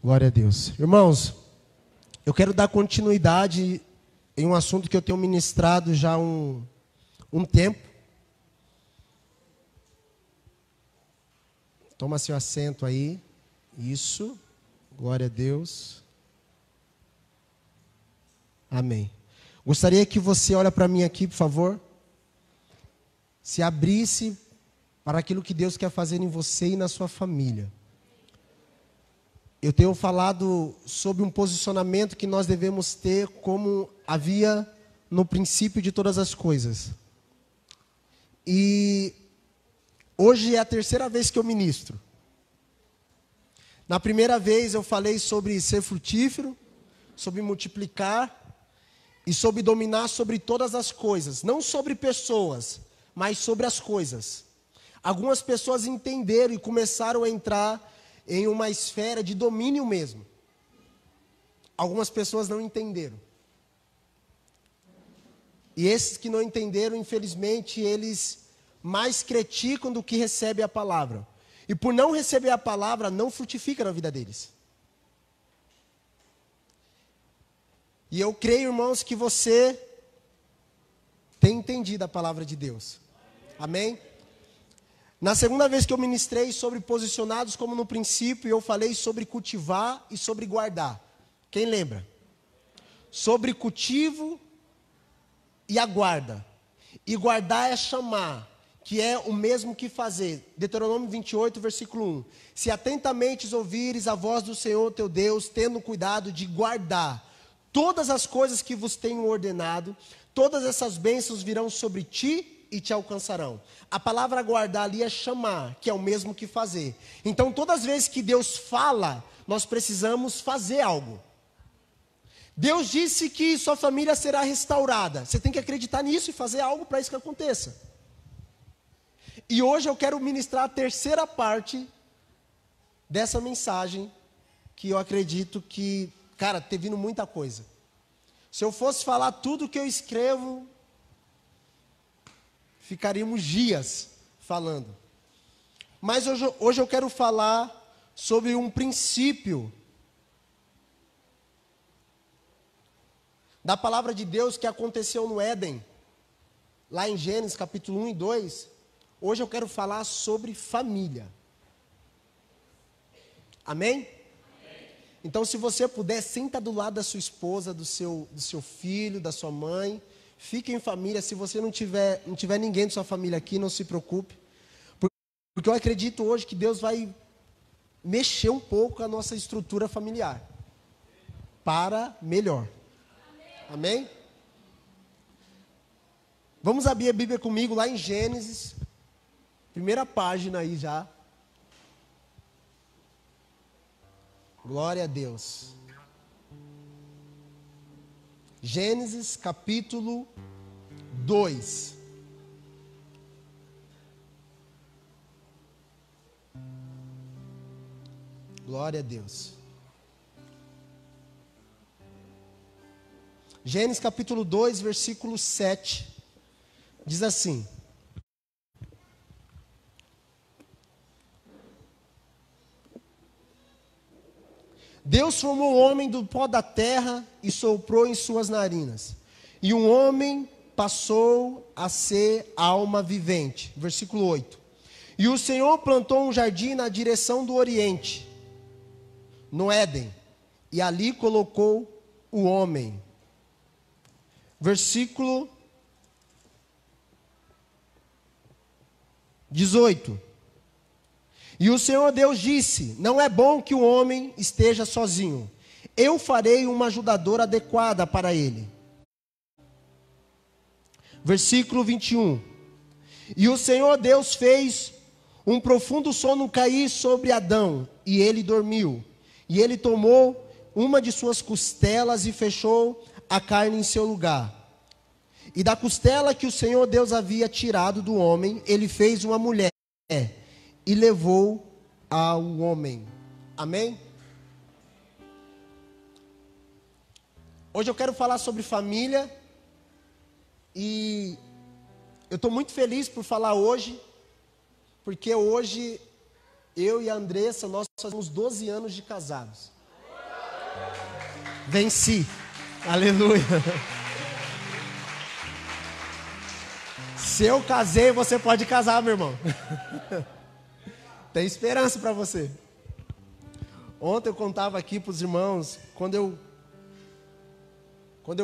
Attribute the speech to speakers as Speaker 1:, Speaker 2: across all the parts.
Speaker 1: Glória a Deus. Irmãos, eu quero dar continuidade em um assunto que eu tenho ministrado já há um tempo. Toma seu assento aí. Isso. Glória a Deus. Amém. Gostaria que você olhe para mim aqui, por favor. Se abrisse para aquilo que Deus quer fazer em você e na sua família. Eu tenho falado sobre um posicionamento que nós devemos ter como havia no princípio de todas as coisas. E hoje é a terceira vez que eu ministro. Na primeira vez eu falei sobre ser frutífero, sobre multiplicar e sobre dominar sobre todas as coisas. Não sobre pessoas, mas sobre as coisas. Algumas pessoas entenderam e começaram a entrar em uma esfera de domínio mesmo. Algumas pessoas não entenderam. E esses que não entenderam, infelizmente, eles mais criticam do que recebem a palavra. E por não receber a palavra, não frutifica na vida deles. E eu creio, irmãos, que você tem entendido a palavra de Deus. Amém? Na segunda vez que eu ministrei sobre posicionados como no princípio, eu falei sobre cultivar e sobre guardar. Quem lembra? Sobre cultivo e a guarda. E guardar é chamar, que é o mesmo que fazer. Deuteronômio 28, versículo 1. Se atentamente ouvires a voz do Senhor teu Deus, tendo cuidado de guardar todas as coisas que vos tenho ordenado, todas essas bênçãos virão sobre ti e te alcançarão. A palavra guardar ali é chamar, que é o mesmo que fazer. Então, todas as vezes que Deus fala, nós precisamos fazer algo. Deus disse que sua família será restaurada. Você tem que acreditar nisso e fazer algo para isso que aconteça. E hoje eu quero ministrar a terceira parte dessa mensagem, que eu acredito que, cara, tem vindo muita coisa. Se eu fosse falar tudo que eu escrevo, ficaríamos dias falando. Mas hoje eu quero falar sobre um princípio da palavra de Deus que aconteceu no Éden, lá em Gênesis capítulo 1 e 2. Hoje eu quero falar sobre família. Amém? Então, se você puder, senta do lado da sua esposa, do seu filho, da sua mãe. Fique em família. Se você não tiver ninguém de sua família aqui, não se preocupe. Porque eu acredito hoje que Deus vai mexer um pouco com a nossa estrutura familiar. Para melhor. Amém? Vamos abrir a Bíblia comigo lá em Gênesis. Primeira página aí já. Glória a Deus. Gênesis capítulo 2. Glória a Deus. Gênesis capítulo 2, versículo 7. Diz assim: Deus formou o homem do pó da terra e soprou em suas narinas. E o homem passou a ser alma vivente. Versículo 8. E o Senhor plantou um jardim na direção do oriente, no Éden, e ali colocou o homem. Versículo 18. E o Senhor Deus disse: não é bom que o homem esteja sozinho. Eu farei uma ajudadora adequada para ele. Versículo 21. E o Senhor Deus fez um profundo sono cair sobre Adão, e ele dormiu. E ele tomou uma de suas costelas e fechou a carne em seu lugar. E da costela que o Senhor Deus havia tirado do homem, ele fez uma mulher e levou ao homem. Amém? Hoje eu quero falar sobre família. E eu estou muito feliz por falar hoje, porque hoje eu e a Andressa, nós fazemos 12 anos de casados. Venci. Aleluia. Se eu casei, você pode casar, meu irmão. Tem esperança para você. Ontem eu contava aqui para os irmãos, quando eu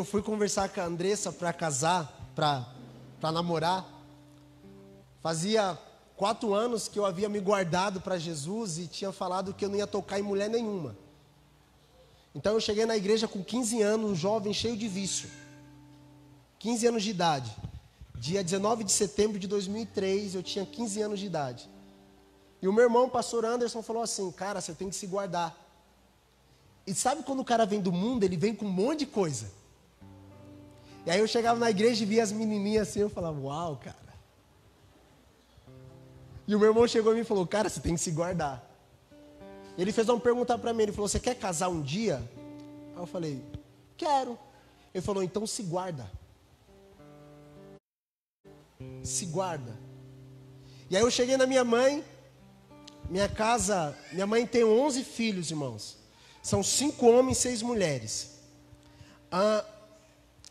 Speaker 1: fui conversar com a Andressa para casar, para namorar, fazia 4 anos que eu havia me guardado para Jesus e tinha falado que eu não ia tocar em mulher nenhuma. Então eu cheguei na igreja com 15 anos, um jovem cheio de vício. 15 anos de idade. Dia 19 de setembro de 2003, eu tinha 15 anos de idade. E o meu irmão, o pastor Anderson, falou assim: cara, você tem que se guardar. E sabe quando o cara vem do mundo, ele vem com um monte de coisa. E aí eu chegava na igreja e via as menininhas assim, eu falava: uau, cara. E o meu irmão chegou em mim e falou: cara, você tem que se guardar. Ele fez uma pergunta para mim, ele falou: você quer casar um dia? Aí eu falei: quero. Ele falou: então se guarda. Se guarda. E aí eu cheguei na minha mãe, minha mãe tem 11 filhos, irmãos. São 5 homens e 6 mulheres.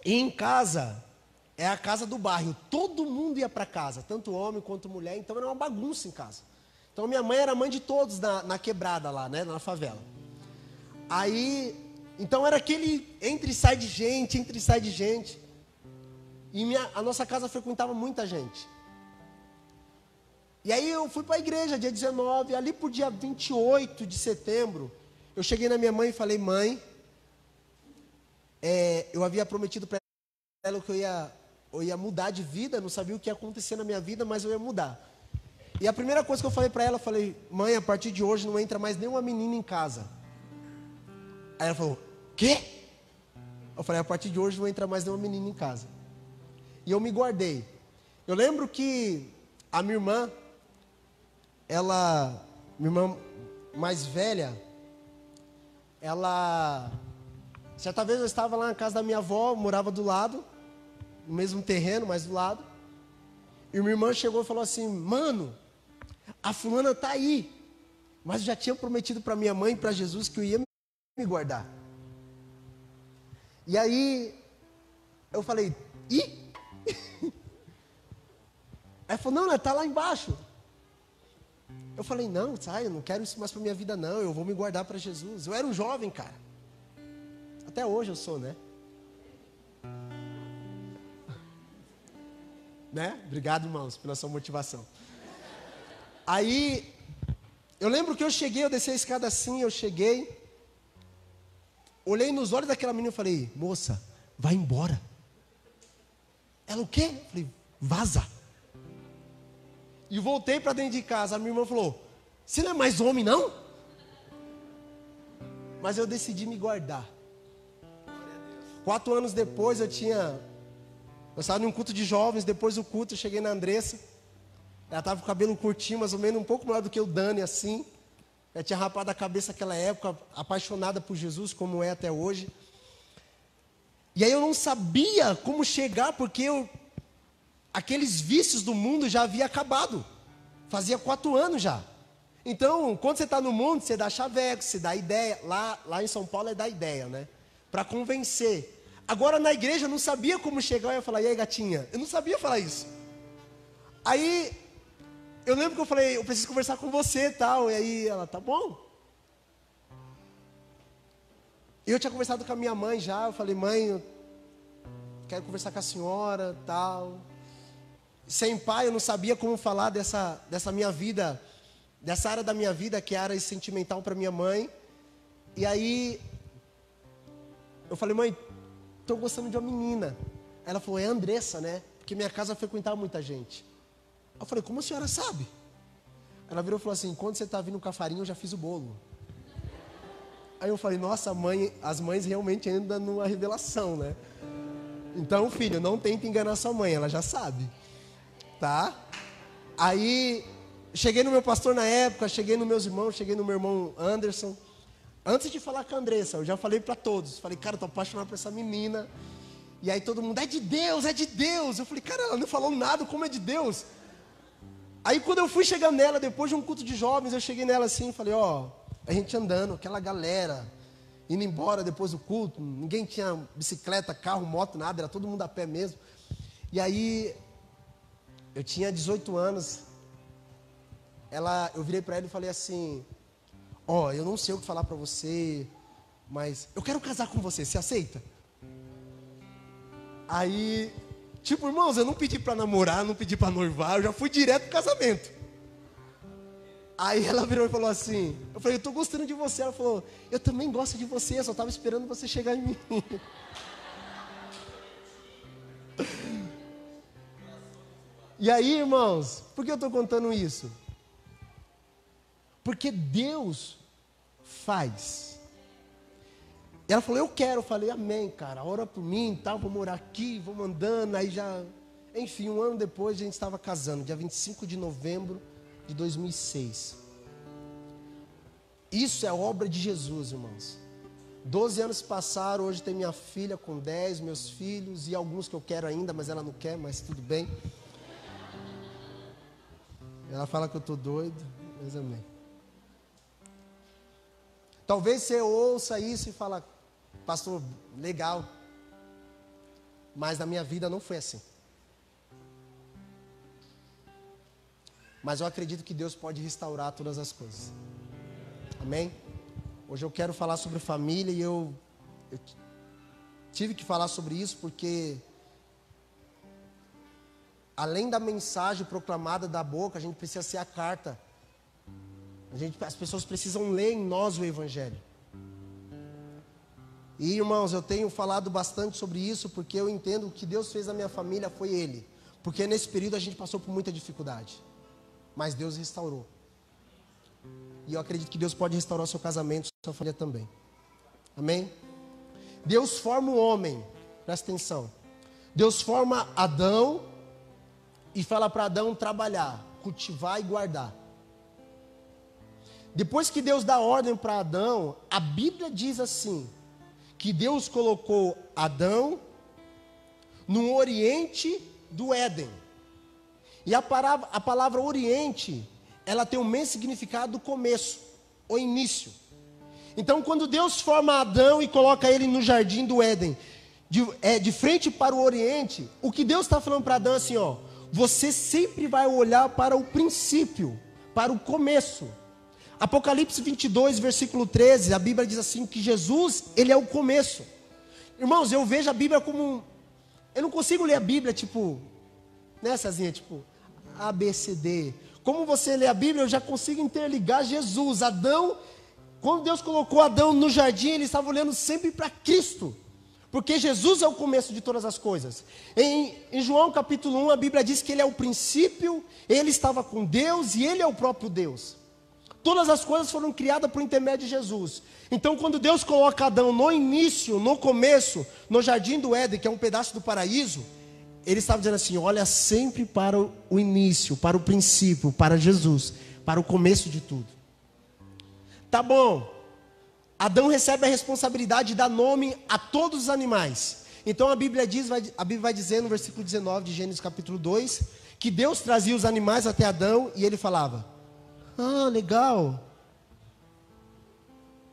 Speaker 1: E em casa, é a casa do bairro. Todo mundo ia para casa, tanto homem quanto mulher, então era uma bagunça em casa. Então minha mãe era mãe de todos na quebrada lá, né, na favela. Aí, então era aquele entra e sai de gente, entra e sai de gente. E a nossa casa frequentava muita gente. E aí eu fui para a igreja, dia 19, ali por dia 28 de setembro, eu cheguei na minha mãe e falei: mãe, eu havia prometido para ela que eu ia mudar de vida, não sabia o que ia acontecer na minha vida, mas eu ia mudar. E a primeira coisa que eu falei para ela, eu falei: mãe, a partir de hoje não entra mais nenhuma menina em casa. Aí ela falou: quê? Eu falei: a partir de hoje não entra mais nenhuma menina em casa. E eu me guardei. Eu lembro que a minha irmã mais velha, certa vez eu estava lá na casa da minha avó, morava do lado, no mesmo terreno, mas do lado. E minha irmã chegou e falou assim: mano, a fulana está aí. Mas eu já tinha prometido para minha mãe e para Jesus que eu ia me guardar. E aí, eu falei: ih? Ela falou: não, ela está lá embaixo. Eu falei: não, sai, eu não quero isso mais para minha vida não, eu vou me guardar para Jesus. Eu era um jovem, cara. Até hoje eu sou, né? Né? Obrigado, irmãos, pela sua motivação. Aí, eu lembro que eu desci a escada assim, eu cheguei, olhei nos olhos daquela menina e falei: moça, vai embora. Ela: o quê? Eu falei: vaza. E voltei para dentro de casa. A minha irmã falou: você não é mais homem, não? Mas eu decidi me guardar. 4 anos depois eu estava num culto de jovens. Depois do culto eu cheguei na Andressa. Ela estava com o cabelo curtinho, mais ou menos um pouco maior do que o Dani, assim. Ela tinha rapado a cabeça naquela época, apaixonada por Jesus, como é até hoje. E aí eu não sabia como chegar, porque aqueles vícios do mundo já havia acabado. Fazia 4 anos já. Então, quando você está no mundo, você dá chaveco, você dá ideia. Lá em São Paulo é dar ideia, né? Para convencer. Agora na igreja eu não sabia como chegar. Eu ia falar: e aí, gatinha? Eu não sabia falar isso. Aí, eu lembro que eu falei: eu preciso conversar com você e tal. E aí ela: tá bom. Eu tinha conversado com a minha mãe já. Eu falei: mãe, eu quero conversar com a senhora e tal. Sem pai, eu não sabia como falar dessa minha vida, dessa área da minha vida, que é a área sentimental para minha mãe. E aí, eu falei: mãe, estou gostando de uma menina. Ela falou: é a Andressa, né? Porque minha casa frequentava muita gente. Eu falei: como a senhora sabe? Ela virou e falou assim: quando você está vindo com a farinha, eu já fiz o bolo. Aí eu falei: nossa, mãe, as mães realmente andam numa revelação, né? Então, filho, não tenta enganar sua mãe, ela já sabe. Tá? Aí, cheguei no meu pastor na época, cheguei nos meus irmãos, cheguei no meu irmão Anderson. Antes de falar com a Andressa, eu já falei para todos. Falei: cara, eu tô apaixonado por essa menina. E aí todo mundo: é de Deus, é de Deus. Eu falei: cara, ela não falou nada, como é de Deus? Aí quando eu fui chegando nela, depois de um culto de jovens, eu cheguei nela assim e falei: ó, a gente andando, aquela galera. indo embora depois do culto. Ninguém tinha bicicleta, carro, moto, nada, era todo mundo a pé mesmo. E aí, eu tinha 18 anos. Eu virei para ela e falei assim: ó, eu não sei o que falar para você, mas eu quero casar com você, você aceita? Aí, tipo, irmãos, eu não pedi para namorar, não pedi para noivar, eu já fui direto pro casamento. Aí ela virou e falou assim, eu falei, eu tô gostando de você. Ela falou, eu também gosto de você, eu só estava esperando você chegar em mim. E aí, irmãos, por que eu estou contando isso? Porque Deus faz. E ela falou, eu quero. Eu falei, amém, cara, ora por mim, tal, vou morar aqui, vou mandando. Aí já, enfim, um ano depois a gente estava casando, dia 25 de novembro de 2006. Isso é obra de Jesus, irmãos. 12 anos passaram, hoje tem minha filha com 10, meus filhos e alguns que eu quero ainda, mas ela não quer, mas tudo bem. Ela fala que eu estou doido, mas amém. Talvez você ouça isso e fala, pastor, legal, mas na minha vida não foi assim. Mas eu acredito que Deus pode restaurar todas as coisas. Amém? Hoje eu quero falar sobre família e eu tive que falar sobre isso porque além da mensagem proclamada da boca, a gente precisa ser a carta. As pessoas precisam ler em nós o Evangelho. E irmãos, eu tenho falado bastante sobre isso porque eu entendo que Deus fez na minha família foi Ele. Porque nesse período a gente passou por muita dificuldade. Mas Deus restaurou. E eu acredito que Deus pode restaurar o seu casamento, sua família também. Amém? Deus forma o homem. Presta atenção. Deus forma Adão e fala para Adão trabalhar, cultivar e guardar. Depois que Deus dá ordem para Adão, a Bíblia diz assim, que Deus colocou Adão no oriente do Éden. E a palavra oriente, ela tem o mesmo significado do começo, o início. Então, quando Deus forma Adão e coloca ele no jardim do Éden, de frente para o oriente, o que Deus está falando para Adão é assim, ó, você sempre vai olhar para o princípio, para o começo. Apocalipse 22, versículo 13, a Bíblia diz assim, que Jesus, ele é o começo. Irmãos, eu vejo a Bíblia como, eu não consigo ler a Bíblia tipo, né, Cezinha, tipo, A, B, C, D. Como você lê a Bíblia, eu já consigo interligar Jesus. Adão, quando Deus colocou Adão no jardim, ele estava olhando sempre para Cristo. Porque Jesus é o começo de todas as coisas. Em João capítulo 1, a Bíblia diz que ele é o princípio, ele estava com Deus e ele é o próprio Deus. Todas as coisas foram criadas por intermédio de Jesus. Então, quando Deus coloca Adão no início, no começo, no jardim do Éden, que é um pedaço do paraíso, ele estava dizendo assim, olha sempre para o início, para o princípio, para Jesus, para o começo de tudo. Tá bom. Adão recebe a responsabilidade de dar nome a todos os animais. Então a Bíblia vai dizer no versículo 19 de Gênesis capítulo 2, que Deus trazia os animais até Adão e ele falava, ah, legal,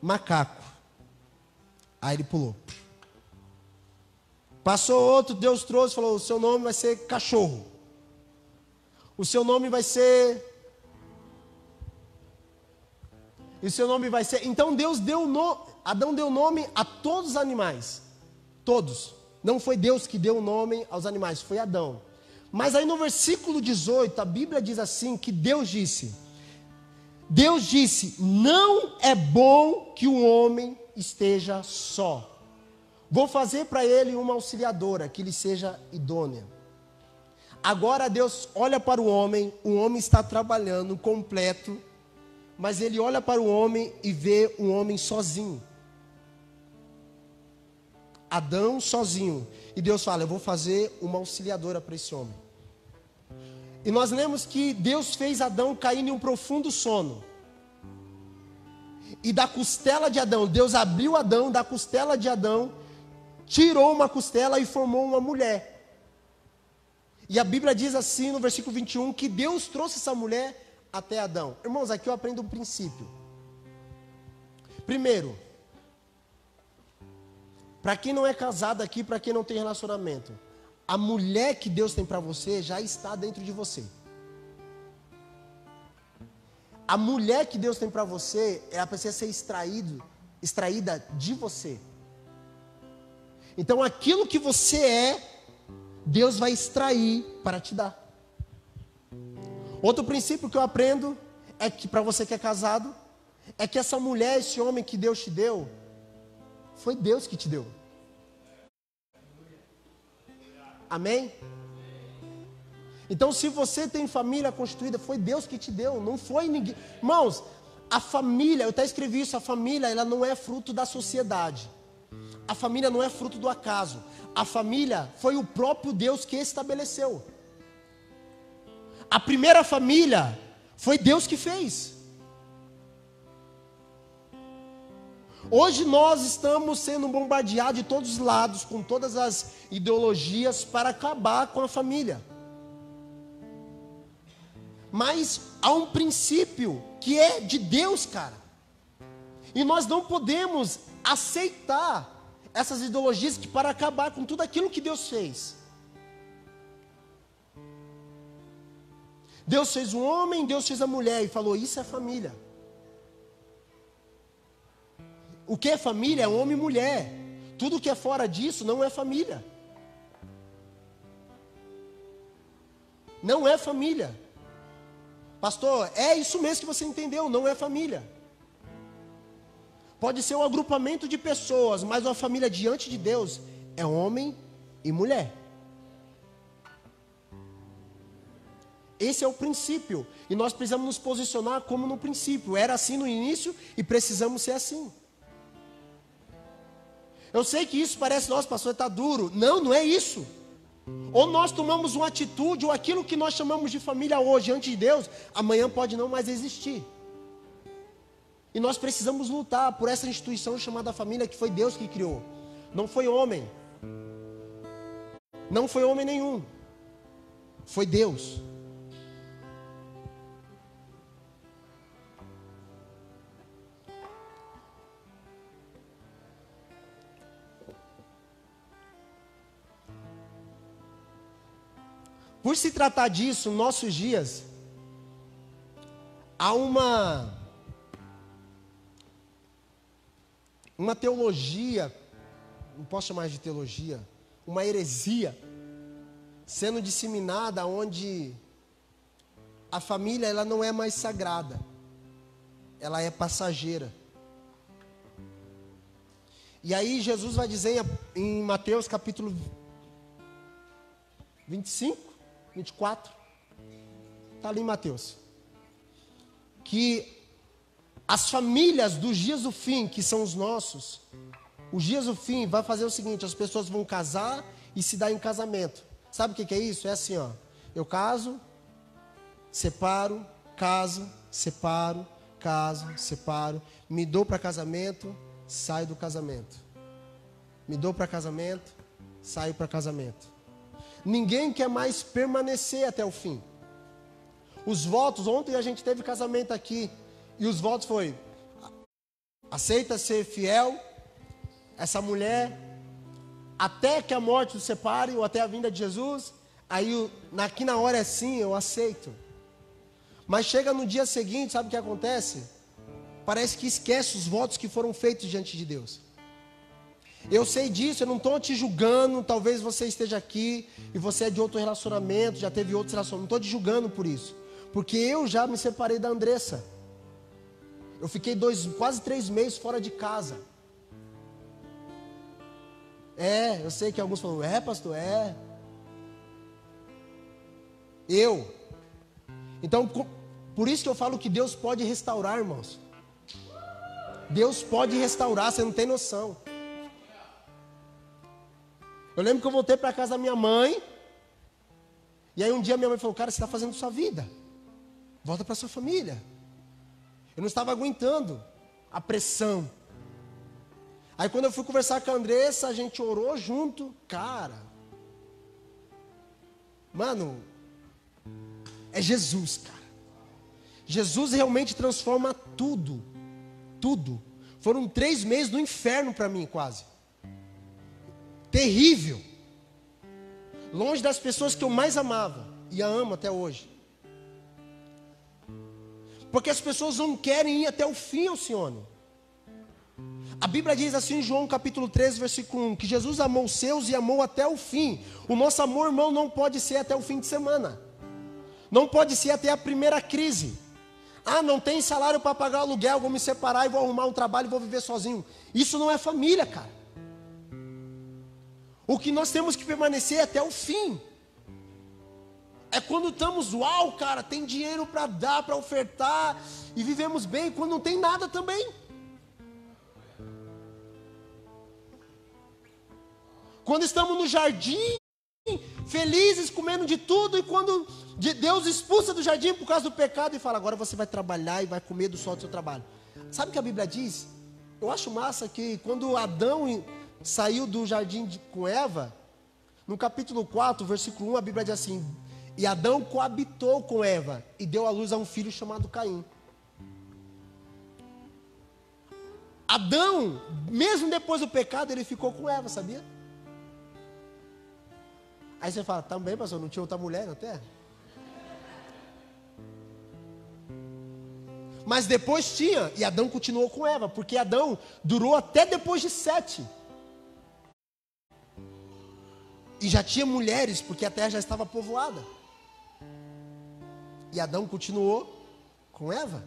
Speaker 1: macaco. Aí ele pulou. Passou outro, Deus trouxe, falou, o seu nome vai ser cachorro. O seu nome vai ser... E o seu nome vai ser... Então Deus deu Adão deu nome a todos os animais. Todos. Não foi Deus que deu o nome aos animais, foi Adão. Mas aí no versículo 18, a Bíblia diz assim, que Deus disse, não é bom que o homem esteja só. Vou fazer para ele uma auxiliadora, que lhe seja idônea. Agora Deus olha para o homem está trabalhando completo, mas ele olha para o homem e vê um homem sozinho. Adão sozinho. E Deus fala, eu vou fazer uma auxiliadora para esse homem. E nós lemos que Deus fez Adão cair em um profundo sono. E da costela de Adão, Deus abriu Adão, da costela de Adão, tirou uma costela e formou uma mulher. E a Bíblia diz assim no versículo 21, que Deus trouxe essa mulher até Adão. Irmãos, aqui eu aprendo um princípio. Primeiro, Para quem não é casado aqui, para quem não tem relacionamento, a mulher que Deus tem para você já está dentro de você. A mulher que Deus tem para você, ela precisa ser extraída de você. Então aquilo que você é, Deus vai extrair para te dar. Outro princípio que eu aprendo é que, para você que é casado, é que essa mulher, esse homem que Deus te deu, foi Deus que te deu. Amém? Então, se você tem família constituída, foi Deus que te deu, não foi ninguém. Irmãos, a família, eu até escrevi isso, a família, ela não é fruto da sociedade. A família não é fruto do acaso. A família foi o próprio Deus que estabeleceu. A primeira família foi Deus que fez. Hoje nós estamos sendo bombardeados de todos os lados, com todas as ideologias, para acabar com a família. Mas há um princípio que é de Deus, cara. E nós não podemos aceitar essas ideologias que para acabar com tudo aquilo que Deus fez. Deus fez o homem, Deus fez a mulher e falou, isso é família. O que é família é homem e mulher. Tudo que é fora disso não é família. Não é família. Pastor, é isso mesmo que você entendeu, não é família. Pode ser um agrupamento de pessoas, mas uma família diante de Deus é homem e mulher. Esse é o princípio. E nós precisamos nos posicionar como no princípio. Era assim no início e precisamos ser assim. Eu sei que isso parece, nossa, pastor, está duro. Não, não é isso. Ou nós tomamos uma atitude, ou aquilo que nós chamamos de família hoje, antes de Deus, amanhã pode não mais existir. E nós precisamos lutar por essa instituição chamada família, que foi Deus que criou. Não foi homem. Não foi homem nenhum. Foi Deus. Por se tratar disso, nossos dias, há uma teologia, não posso chamar de teologia, uma heresia, sendo disseminada onde a família ela não é mais sagrada, ela é passageira. E aí Jesus vai dizer em Mateus capítulo 25, 24, está ali em Mateus, que as famílias dos dias do fim, que são os nossos, os dias do fim vai fazer o seguinte, as pessoas vão casar e se dar em casamento. Sabe o que é isso? É assim, ó, eu caso, separo, caso, separo, me dou para casamento, saio do casamento. Me dou para casamento, saio para casamento. Ninguém quer mais permanecer até o fim. Os votos, ontem a gente teve casamento aqui, e os votos foi, aceita ser fiel, essa mulher, até que a morte os separe, ou até a vinda de Jesus. Aí aqui na hora é sim, eu aceito. Mas chega no dia seguinte, sabe o que acontece? Parece que esquece os votos que foram feitos diante de Deus. Eu sei disso, eu não estou te julgando. Talvez você esteja aqui e você é de outro relacionamento, já teve outros relacionamentos. Não estou te julgando por isso, porque eu já me separei da Andressa. Eu fiquei quase 3 meses fora de casa. Eu sei que alguns falam, pastor, Então, por isso que eu falo que Deus pode restaurar, irmãos. Deus pode restaurar, você não tem noção. Eu lembro que eu voltei para casa da minha mãe. E aí um dia minha mãe falou, cara, você está fazendo sua vida. Volta para sua família. Eu não estava aguentando a pressão. Aí quando eu fui conversar com a Andressa, a gente orou junto. Cara, mano, é Jesus, cara. Jesus realmente transforma tudo. Tudo. Foram 3 meses do inferno para mim, quase. terrível. Longe das pessoas que eu mais amava e a amo até hoje. Porque as pessoas não querem ir até o fim, Alcione. A Bíblia diz assim em João capítulo 13, versículo 1, que Jesus amou os seus e amou até o fim. O nosso amor, irmão, não pode ser até o fim de semana. Não pode ser até a primeira crise. Ah, não tem salário para pagar o aluguel, vou me separar e vou arrumar um trabalho e vou viver sozinho. Isso não é família, cara. O que nós temos que permanecer é até o fim. É quando estamos, uau, cara, tem dinheiro para dar, para ofertar, e vivemos bem, quando não tem nada também. Quando estamos no jardim, felizes, comendo de tudo, e quando Deus expulsa do jardim por causa do pecado e fala, agora você vai trabalhar e vai comer do sol do seu trabalho. Sabe o que a Bíblia diz? Eu acho massa que quando Adão saiu do jardim com Eva, no capítulo 4, versículo 1, a Bíblia diz assim, e Adão coabitou com Eva e deu à luz a um filho chamado Caim. Adão, mesmo depois do pecado, ele ficou com Eva, sabia? Aí você fala, também, pastor, não tinha outra mulher na terra? Mas depois tinha, e Adão continuou com Eva, porque Adão durou até depois de 7. E já tinha mulheres, porque a terra já estava povoada. E Adão continuou com Eva.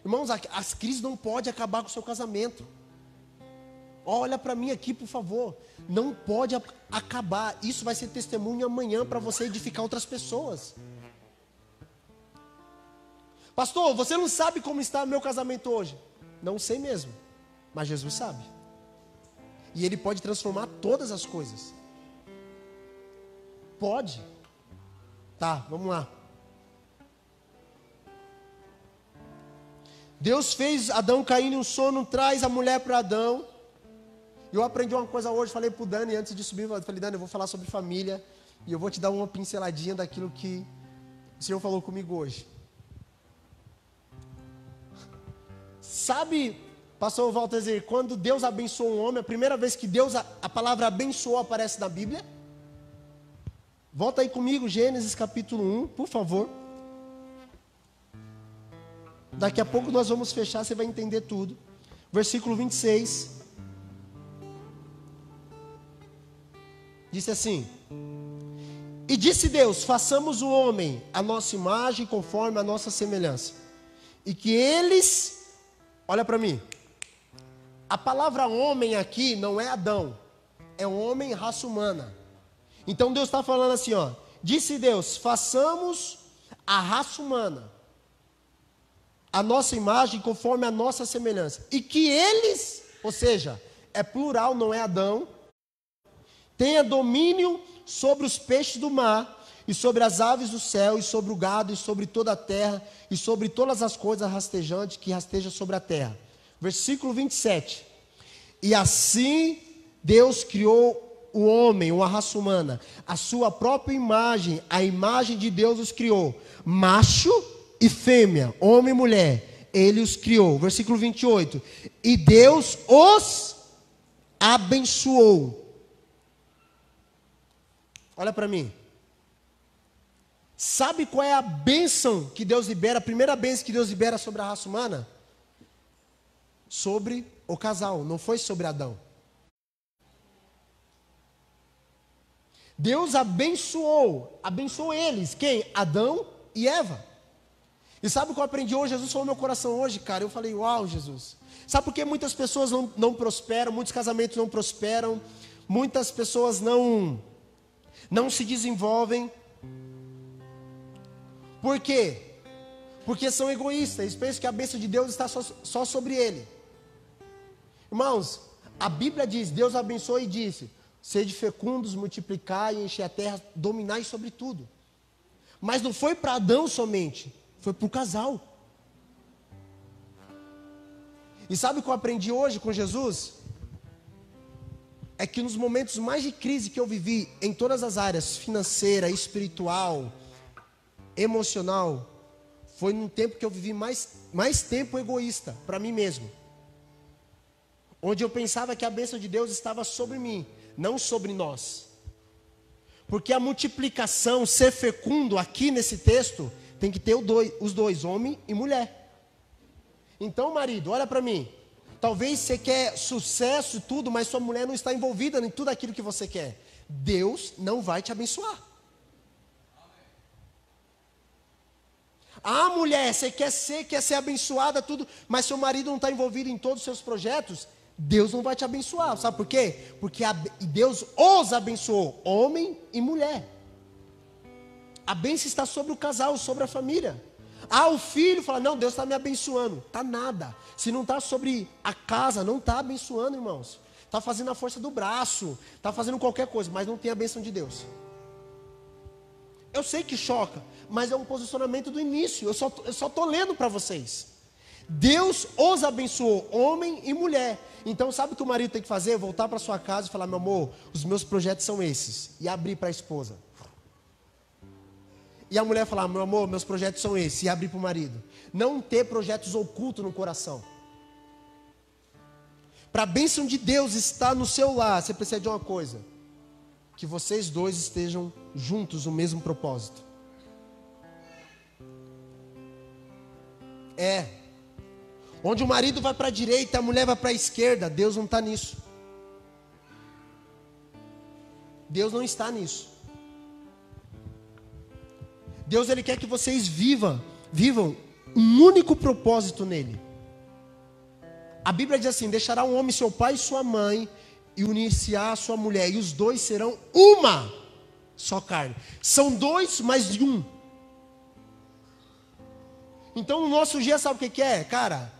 Speaker 1: Irmãos, as crises não podem acabar com o seu casamento. Olha para mim aqui, por favor. Não pode acabar. Isso vai ser testemunho amanhã para você edificar outras pessoas. Pastor, você não sabe como está o meu casamento hoje. Não sei mesmo, mas Jesus sabe. E Ele pode transformar todas as coisas. Pode. Tá, vamos lá. Deus fez Adão cair em um sono, traz a mulher para Adão. Eu aprendi uma coisa hoje, falei para o Dani, antes de subir, falei, Dani, eu vou falar sobre família, e eu vou te dar uma pinceladinha daquilo que o Senhor falou comigo hoje. Sabe, pastor Walter, quando Deus abençoa um homem, a primeira vez que a palavra abençoou aparece na Bíblia? Volta aí comigo, Gênesis capítulo 1, por favor. Daqui a pouco nós vamos fechar, você vai entender tudo. Versículo 26. Disse assim: e disse Deus, façamos o homem a nossa imagem, conforme a nossa semelhança. E que eles, olha para mim, a palavra homem aqui não é Adão, é homem, raça humana. Então Deus está falando assim, ó, disse Deus, façamos a raça humana, a nossa imagem, conforme a nossa semelhança. E que eles, ou seja, é plural, não é Adão, tenha domínio sobre os peixes do mar, e sobre as aves do céu, e sobre o gado, e sobre toda a terra, e sobre todas as coisas rastejantes que rastejam sobre a terra. Versículo 27. E assim Deus criou o homem, uma raça humana, a sua própria imagem, a imagem de Deus os criou, macho e fêmea, homem e mulher, Ele os criou. Versículo 28. E Deus os abençoou. Olha para mim. Sabe qual é a bênção que Deus libera? A primeira bênção que Deus libera sobre a raça humana? Sobre o casal, não foi sobre Adão. Deus abençoou eles. Quem? Adão e Eva. E sabe o que eu aprendi hoje? Jesus falou no meu coração hoje, cara. Eu falei, uau, Jesus. Sabe por que muitas pessoas não prosperam, muitos casamentos não prosperam, muitas pessoas não se desenvolvem? Por quê? Porque são egoístas. Eles pensam que a bênção de Deus está só sobre ele. Irmãos, a Bíblia diz, Deus abençoou e disse, sede fecundos, multiplicai, enchei a terra, dominai sobre tudo. Mas não foi para Adão somente, foi para o casal. E sabe o que eu aprendi hoje com Jesus? É que nos momentos mais de crise que eu vivi, em todas as áreas, financeira, espiritual, emocional, foi num tempo que eu vivi mais tempo egoísta, para mim mesmo. onde eu pensava que a bênção de Deus estava sobre mim, não sobre nós. Porque a multiplicação, ser fecundo, aqui nesse texto, tem que ter os dois, homem e mulher. Então, marido, olha para mim. Talvez você quer sucesso e tudo, mas sua mulher não está envolvida em tudo aquilo que você quer. Deus não vai te abençoar. Ah, mulher, você quer ser abençoada, tudo, mas seu marido não está envolvido em todos os seus projetos, Deus não vai te abençoar. Sabe por quê? Porque Deus os abençoou, homem e mulher. A bênção está sobre o casal, sobre a família. Ah, o filho fala, não, Deus está me abençoando. Está nada. Se não está sobre a casa, não está abençoando, irmãos. Está fazendo a força do braço, está fazendo qualquer coisa, mas não tem a bênção de Deus. Eu sei que choca, mas é um posicionamento do início. Eu só estou lendo para vocês. Deus os abençoou, homem e mulher. Então sabe o que o marido tem que fazer? Voltar para sua casa e falar, meu amor, os meus projetos são esses. E abrir para a esposa. E a mulher falar, meu amor, meus projetos são esses. E abrir para o marido. Não ter projetos ocultos no coração. Para a bênção de Deus estar no seu lar, você precisa de uma coisa. Que vocês dois estejam juntos no mesmo propósito. Onde o marido vai para a direita, a mulher vai para a esquerda, Deus não está nisso. Deus não está nisso. Deus, Ele quer que vocês vivam um único propósito nele. A Bíblia diz assim, deixará um homem seu pai e sua mãe, e unir-se-á a sua mulher, e os dois serão uma só carne. São dois mais de um. Então no nosso dia sabe o que é? Cara,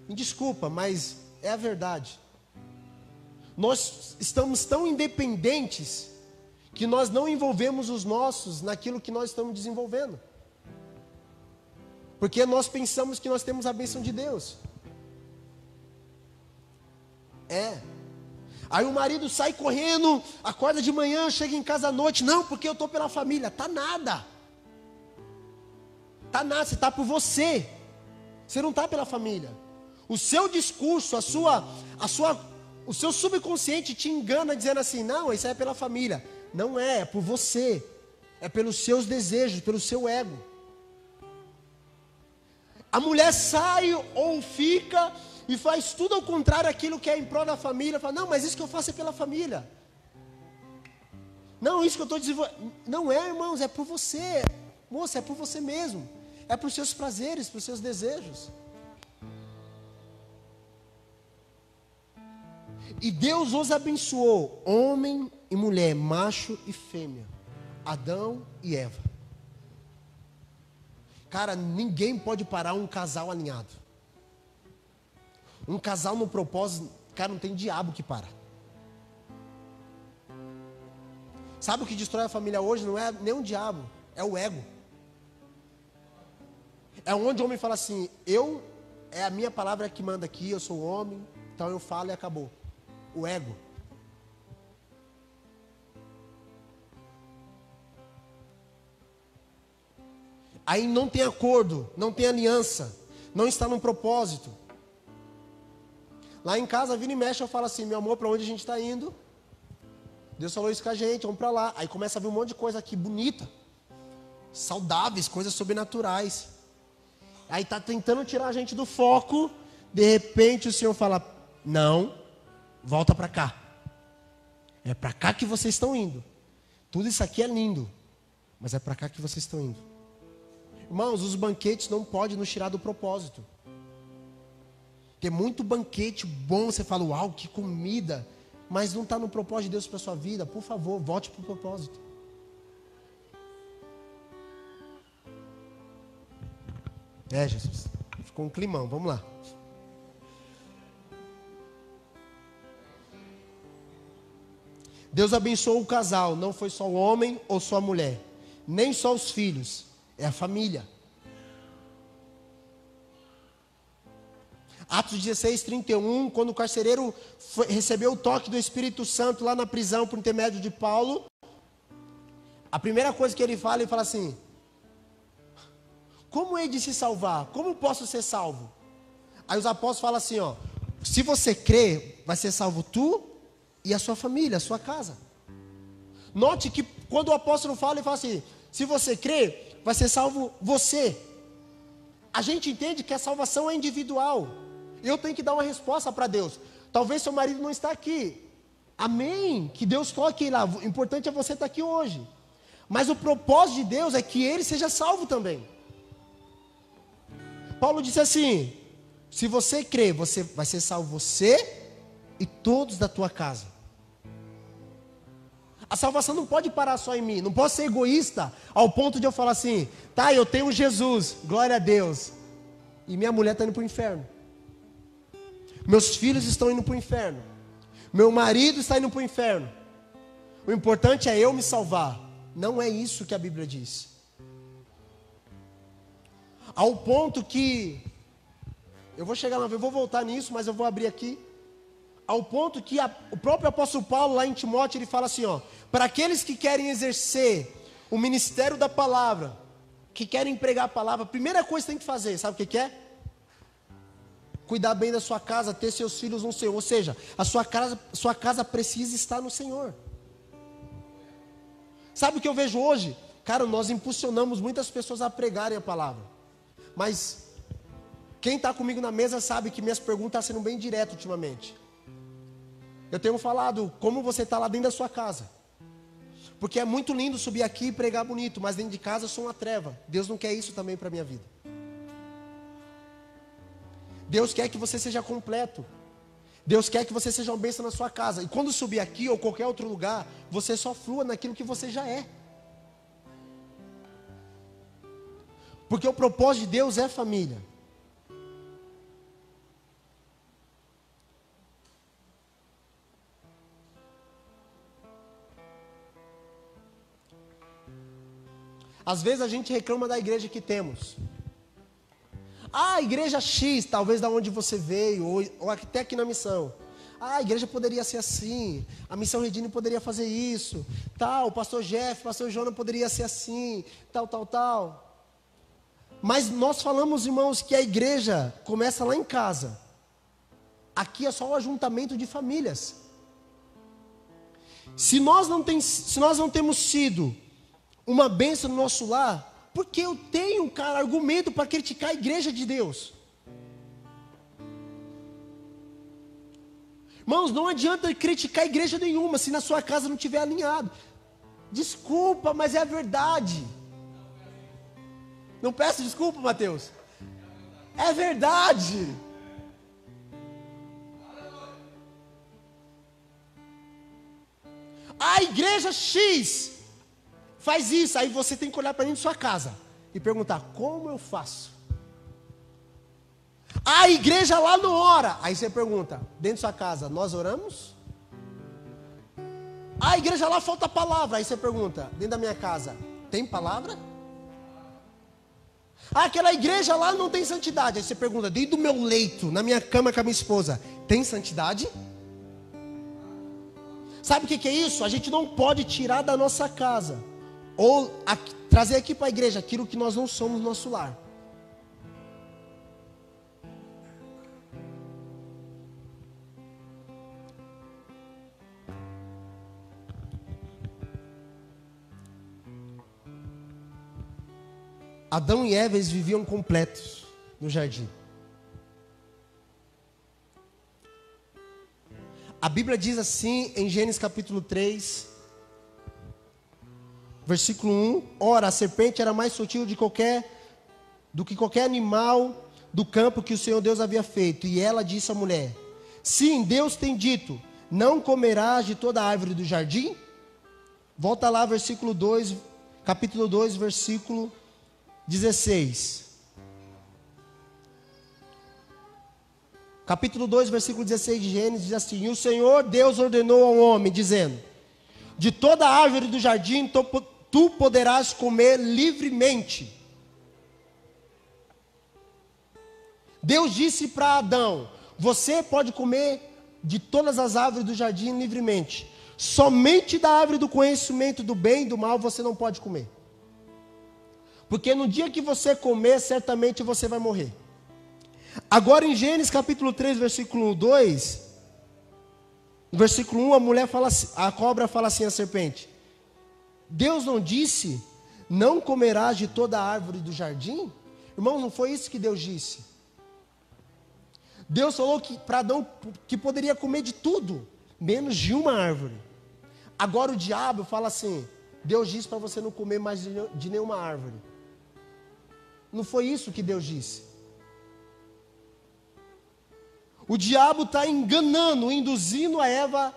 Speaker 1: me desculpa, mas é a verdade. Nós estamos tão independentes que nós não envolvemos os nossos naquilo que nós estamos desenvolvendo. Porque nós pensamos que nós temos a bênção de Deus. Aí o marido sai correndo, acorda de manhã, chega em casa à noite. Não, porque eu estou pela família. Tá nada. Tá nada, você está por você. Você não está pela família. O seu discurso, o seu subconsciente te engana dizendo assim, não, isso é pela família. Não é por você. É pelos seus desejos, pelo seu ego. A mulher sai ou fica e faz tudo ao contrário daquilo que é em prol da família. Fala, não, mas isso que eu faço é pela família. Não, isso que eu estou desenvolvendo. Não é, irmãos, é por você. Moça, é por você mesmo. É por seus prazeres, por seus desejos. E Deus os abençoou, homem e mulher, macho e fêmea, Adão e Eva. Cara, ninguém pode parar um casal alinhado. Um casal no propósito, cara, não tem diabo que para. Sabe o que destrói a família hoje? Não é nem um diabo, é o ego. É onde o homem fala assim, é a minha palavra que manda aqui, eu sou homem, então eu falo e acabou. O ego. Aí não tem acordo, não tem aliança, não está num propósito. Lá em casa, vira e mexe, eu falo assim, meu amor, para onde a gente está indo? Deus falou isso com a gente, vamos para lá. Aí começa a vir um monte de coisa aqui bonita, saudáveis, coisas sobrenaturais. Aí está tentando tirar a gente do foco, de repente o Senhor fala, não, volta para cá. É para cá que vocês estão indo. Tudo isso aqui é lindo, mas é para cá que vocês estão indo. Irmãos, os banquetes não podem nos tirar do propósito. Tem muito banquete bom, você fala, uau, que comida, mas não está no propósito de Deus para a sua vida. Por favor, volte para o propósito. Jesus, ficou um climão, vamos lá. Deus abençoou o casal, não foi só o homem ou só a mulher, nem só os filhos, é a família. Atos 16, 31, quando o carcereiro recebeu o toque do Espírito Santo lá na prisão por intermédio de Paulo, a primeira coisa que ele fala assim, como hei de se salvar? Como posso ser salvo? Aí os apóstolos falam assim, Se você crê, vai ser salvo tu e a sua família, a sua casa. Note que quando o apóstolo fala, ele fala assim: se você crê, vai ser salvo você. A gente entende que a salvação é individual. Eu tenho que dar uma resposta para Deus. Talvez seu marido não está aqui. Amém. Que Deus toque lá. O importante é você estar aqui hoje. Mas o propósito de Deus é que ele seja salvo também. Paulo disse assim: se você crê, você vai ser salvo você e todos da tua casa. A salvação não pode parar só em mim. Não posso ser egoísta ao ponto de eu falar assim: tá, eu tenho Jesus, glória a Deus, e minha mulher está indo para o inferno. Meus filhos estão indo para o inferno. Meu marido está indo para o inferno. O importante é eu me salvar. Não é isso que a Bíblia diz. Ao ponto que, eu vou chegar lá, eu vou voltar nisso, mas eu vou abrir aqui. Ao ponto que o próprio apóstolo Paulo, lá em Timóteo, ele fala assim, ó: para aqueles que querem exercer o ministério da palavra, que querem pregar a palavra, a primeira coisa que tem que fazer, sabe o que é? Cuidar bem da sua casa, ter seus filhos no Senhor. Ou seja, a sua casa precisa estar no Senhor. Sabe o que eu vejo hoje? Cara, nós impulsionamos muitas pessoas a pregarem a palavra. Mas quem está comigo na mesa sabe que minhas perguntas estão sendo bem diretas ultimamente. Eu tenho falado como você está lá dentro da sua casa. Porque é muito lindo subir aqui e pregar bonito, mas dentro de casa eu sou uma treva. Deus não quer isso também para a minha vida. Deus quer que você seja completo. Deus quer que você seja uma bênção na sua casa. E quando subir aqui ou qualquer outro lugar, você só flua naquilo que você já é. Porque o propósito de Deus é família. Às vezes a gente reclama da igreja que temos. Ah, a igreja X, talvez da onde você veio, ou até aqui na missão. Ah, a igreja poderia ser assim, a missão Redine poderia fazer isso, tal, o pastor Jeff, o pastor Jonas poderia ser assim, tal. Mas nós falamos, irmãos, que a igreja começa lá em casa. Aqui é só o ajuntamento de famílias. Se nós não temos sido uma bênção no nosso lar, porque eu tenho, cara, argumento para criticar a igreja de Deus. Irmãos, não adianta criticar a igreja nenhuma se na sua casa não estiver alinhado. Desculpa, mas é a verdade. Não peço desculpa, Mateus. É verdade. A igreja X faz isso, aí você tem que olhar para dentro de sua casa e perguntar: como eu faço? A igreja lá não ora. Aí você pergunta: dentro de sua casa, nós oramos? A igreja lá falta palavra. Aí você pergunta: dentro da minha casa, tem palavra? Aquela igreja lá não tem santidade. Aí você pergunta: dentro do meu leito, na minha cama com a minha esposa, tem santidade? Sabe o que é isso? A gente não pode tirar da nossa casa ou trazer aqui para a igreja aquilo que nós não somos no nosso lar. Adão e Eva, eles viviam completos no jardim. A Bíblia diz assim em Gênesis capítulo 3, versículo 1: ora, a serpente era mais sutil do que qualquer animal do campo que o Senhor Deus havia feito. E ela disse à mulher: sim, Deus tem dito, não comerás de toda a árvore do jardim? Volta lá, versículo 2, capítulo 2, versículo 16. Capítulo 2, versículo 16 de Gênesis diz assim: e o Senhor Deus ordenou ao homem, dizendo: de toda a árvore do jardim tu poderás comer livremente. Deus disse para Adão: você pode comer de todas as árvores do jardim livremente. Somente da árvore do conhecimento do bem e do mal você não pode comer. Porque no dia que você comer, certamente você vai morrer. Agora em Gênesis capítulo 3, versículo 2, versículo 1, a mulher fala, a cobra fala assim à serpente: Deus não disse, não comerás de toda a árvore do jardim? Irmão, não foi isso que Deus disse. Deus falou que para Adão que poderia comer de tudo, menos de uma árvore. Agora o diabo fala assim: Deus disse para você não comer mais de nenhuma árvore. Não foi isso que Deus disse. O diabo está enganando, induzindo a Eva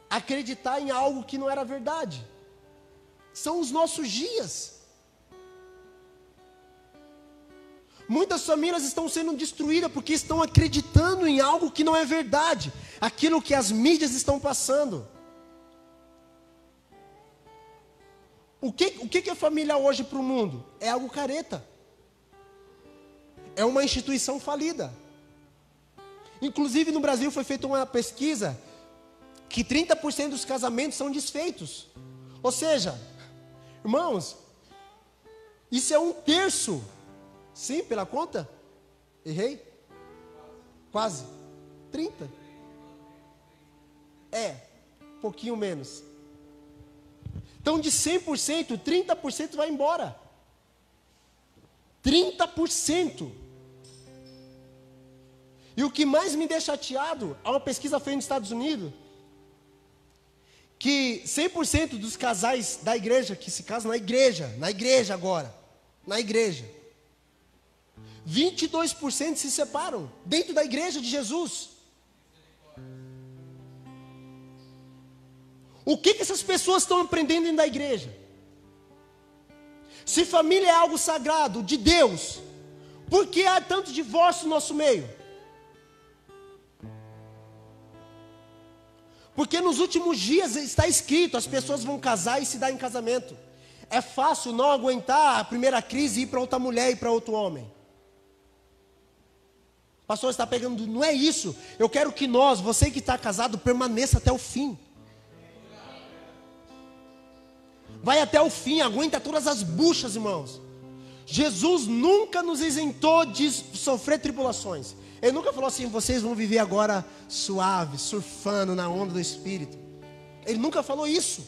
Speaker 1: a acreditar em algo que não era verdade. São os nossos dias. Muitas famílias estão sendo destruídas porque estão acreditando em algo que não é verdade. Aquilo que as mídias estão passando. O que é família hoje para o mundo? É algo careta. É uma instituição falida. Inclusive no Brasil foi feita uma pesquisa que 30% dos casamentos são desfeitos. Ou seja, irmãos, isso é 1/3. Sim, pela conta? Errei? Quase. 30. Pouquinho menos. Então de 100%, 30% vai embora. 30%. E o que mais me deixa chateado, há uma pesquisa feita nos Estados Unidos, que 100% dos casais da igreja, que se casam na igreja agora, 22% se separam, dentro da igreja de Jesus. O que essas pessoas estão aprendendo dentro da igreja? Se família é algo sagrado, de Deus, por que há tanto divórcio no nosso meio? Porque nos últimos dias está escrito, as pessoas vão casar e se dar em casamento. É fácil não aguentar a primeira crise e ir para outra mulher e para outro homem. Pastor, está pegando, não é isso. Eu quero que você que está casado, permaneça até o fim. Vai até o fim, aguenta todas as buchas, irmãos. Jesus nunca nos isentou de sofrer tribulações. Ele nunca falou assim: vocês vão viver agora suave, surfando na onda do Espírito. Ele nunca falou isso.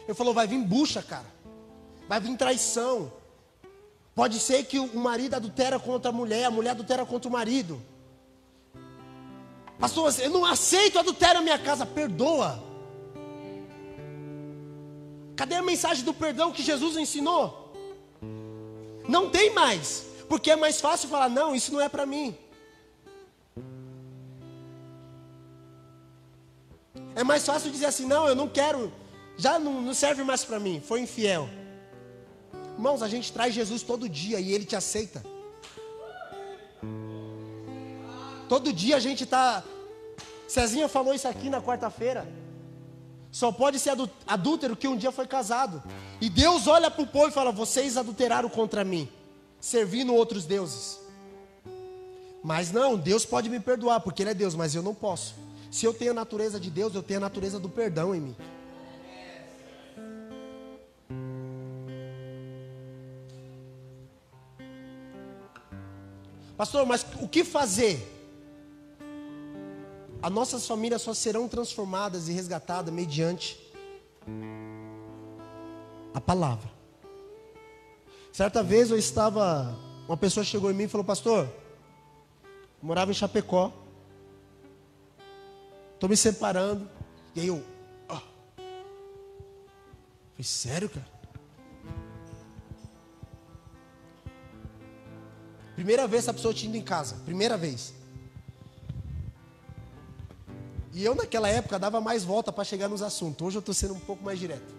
Speaker 1: Ele falou: vai vir bucha, cara. Vai vir traição. Pode ser que o marido adultera contra a mulher adultera contra o marido. Pastor, eu não aceito adultério na minha casa. Perdoa. Cadê a mensagem do perdão que Jesus ensinou? Não tem mais. Porque é mais fácil falar: não, isso não é para mim. É mais fácil dizer assim: não, eu não quero, já não serve mais para mim, foi infiel. Irmãos, a gente traz Jesus todo dia e Ele te aceita. Todo dia a gente está... Cezinha falou isso aqui na quarta-feira. Só pode ser adúltero que um dia foi casado. E Deus olha para o povo e fala: vocês adulteraram contra mim, servindo outros deuses. Mas não, Deus pode me perdoar, porque Ele é Deus, mas eu não posso. Se eu tenho a natureza de Deus, eu tenho a natureza do perdão em mim. Pastor, mas o que fazer? As nossas famílias só serão transformadas e resgatadas mediante a palavra. Certa vez uma pessoa chegou em mim e falou: pastor, eu morava em Chapecó, estou me separando. E aí eu falei: sério, cara? Primeira vez essa pessoa tinha ido em casa, primeira vez. E eu naquela época dava mais volta para chegar nos assuntos. Hoje eu estou sendo um pouco mais direto.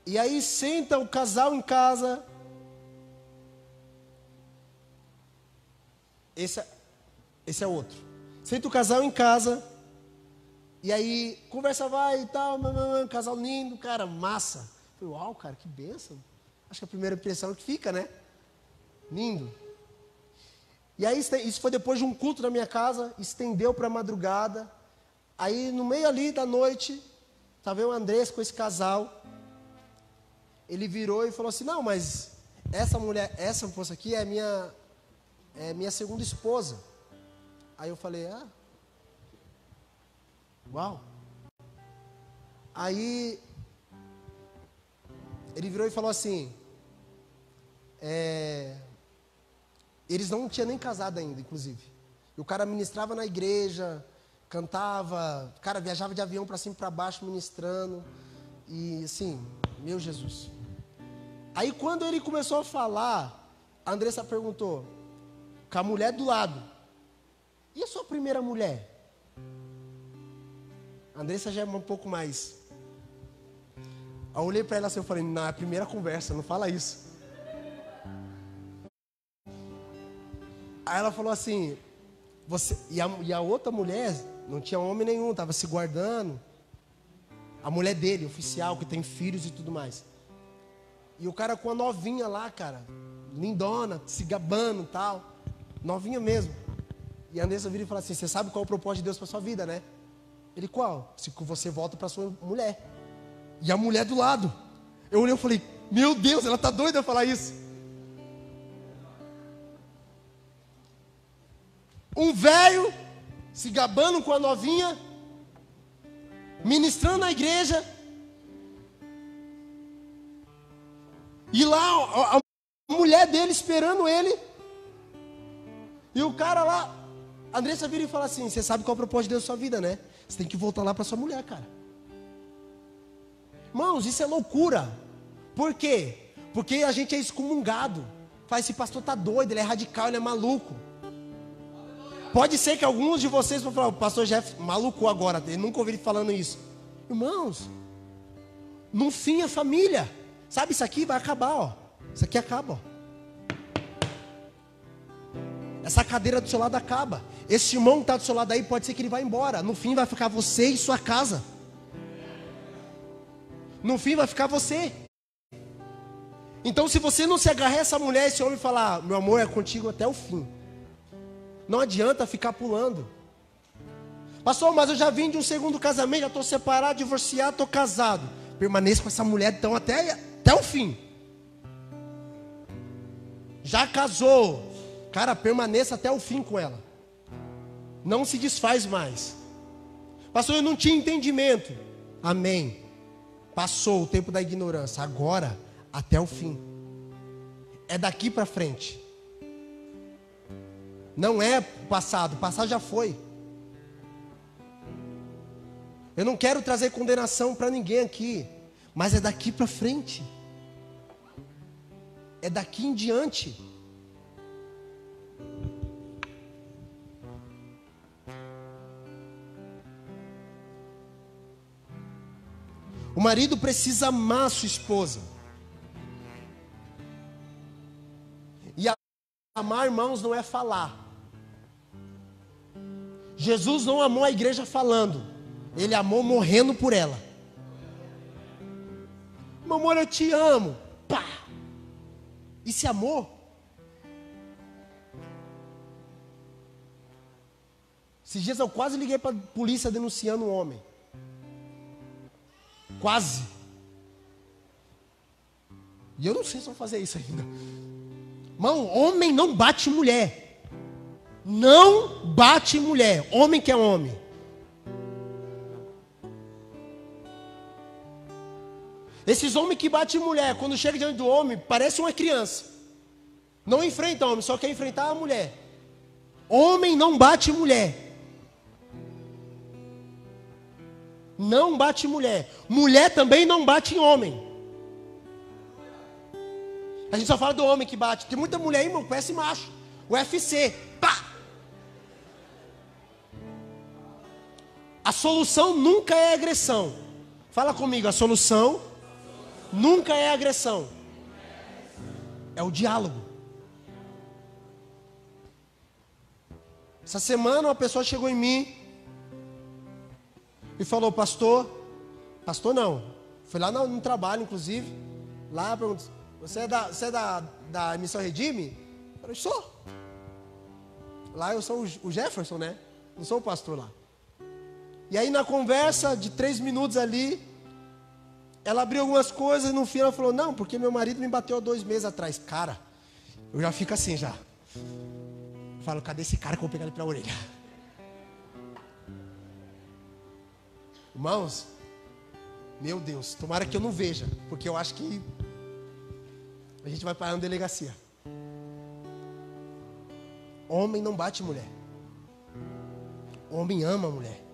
Speaker 1: E aí senta o casal em casa. Esse é outro. Senta o casal em casa. E aí conversa vai e tal. Casal lindo, cara, massa. Eu falei: uau, cara, que bênção. Acho que a primeira impressão que fica, né? Lindo. E aí isso foi depois de um culto na minha casa. Estendeu para a madrugada. Aí no meio ali da noite, estava eu e o Andrés com esse casal. Ele virou e falou assim: não, mas essa mulher, essa moça aqui é minha segunda esposa. Aí eu falei, uau. Aí ele virou e falou assim, eles não tinham nem casado ainda, inclusive. E o cara ministrava na igreja, cantava, cara, viajava de avião para cima e para baixo ministrando. E assim, meu Jesus. Aí quando ele começou a falar, a Andressa perguntou, com a mulher do lado, e a sua primeira mulher? A Andressa já é um pouco mais. Aí eu olhei para ela assim, eu falei, na primeira conversa, não fala isso. Aí ela falou assim, e a outra mulher, não tinha homem nenhum, estava se guardando. A mulher dele, oficial, que tem filhos e tudo mais. E o cara com a novinha lá, cara, lindona, se gabando e tal, novinha mesmo. E a Andressa vira e fala assim, você sabe qual é o propósito de Deus para sua vida, né? Ele, qual? Se você volta para sua mulher. E a mulher do lado. Eu olhei e falei, meu Deus, ela tá doida a falar isso. Um velho se gabando com a novinha, ministrando na igreja. E lá, a mulher dele esperando ele. E o cara lá, a Andressa vira e fala assim, você sabe qual é o propósito de Deus na sua vida, né? Você tem que voltar lá para sua mulher, cara. Irmãos, isso é loucura. Por quê? Porque a gente é excomungado. Faz, esse pastor tá doido, ele é radical, ele é maluco. Pode ser que alguns de vocês vão falar, o pastor Jeff malucou agora, ele nunca ouviu ele falando isso. Irmãos, no fim a família. Sabe, isso aqui vai acabar, ó. Isso aqui acaba, ó. Essa cadeira do seu lado acaba. Esse irmão que está do seu lado aí, pode ser que ele vá embora. No fim vai ficar você e sua casa. No fim vai ficar você. Então se você não se agarrar a essa mulher, esse homem falar, meu amor é contigo até o fim. Não adianta ficar pulando. Pastor, mas eu já vim de um segundo casamento, já estou separado, divorciado, estou casado. Permaneça com essa mulher então até o fim. Já casou. Cara, permaneça até o fim com ela. Não se desfaz mais. Pastor, eu não tinha entendimento. Amém. Passou o tempo da ignorância. Agora, até o fim. É daqui para frente. Não é passado. O passado já foi. Eu não quero trazer condenação para ninguém aqui. Mas é daqui para frente. É daqui em diante. O marido precisa amar a sua esposa. E amar, irmãos, não é falar. Jesus não amou a igreja falando. Ele amou morrendo por ela. Meu amor, eu te amo. Pá! Isso é amor? Esses dias eu quase liguei para a polícia denunciando um homem. Quase. E eu não sei se vou fazer isso ainda. Irmão, homem não bate mulher. Não bate mulher. Homem que é homem. Esses homens que batem mulher, quando chega diante do homem, parece uma criança. Não enfrenta homem, só quer enfrentar a mulher. Homem não bate mulher. Não bate mulher. Mulher também não bate em homem. A gente só fala do homem que bate. Tem muita mulher aí, irmão, que parece macho. UFC. Pá! A solução nunca é agressão. Fala comigo, a solução nunca é agressão. É o diálogo. Essa semana uma pessoa chegou em mim e falou, pastor não, foi lá no trabalho, inclusive, lá perguntou, você é da Emissão Redime? Eu falei, sou. Lá eu sou o Jefferson, né? Não sou o pastor lá. E aí na conversa de 3 minutos ali, ela abriu algumas coisas e no fim ela falou, não, porque meu marido me bateu há 2 meses atrás. Cara, eu já fico assim já. Eu falo, cadê esse cara que eu vou pegar ele pra orelha? Irmãos, meu Deus, tomara que eu não veja, porque eu acho que a gente vai parar na delegacia. Homem não bate mulher. Homem ama a mulher.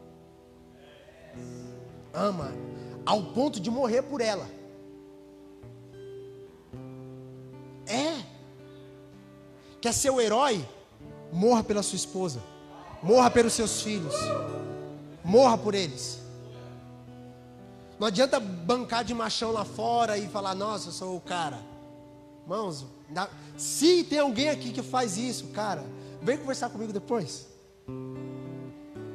Speaker 1: Ama ao ponto de morrer por ela. Quer ser o herói? Morra pela sua esposa. Morra pelos seus filhos. Morra por eles. Não adianta bancar de machão lá fora e falar, nossa, eu sou o cara. Irmãos, se tem alguém aqui que faz isso, cara, vem conversar comigo depois.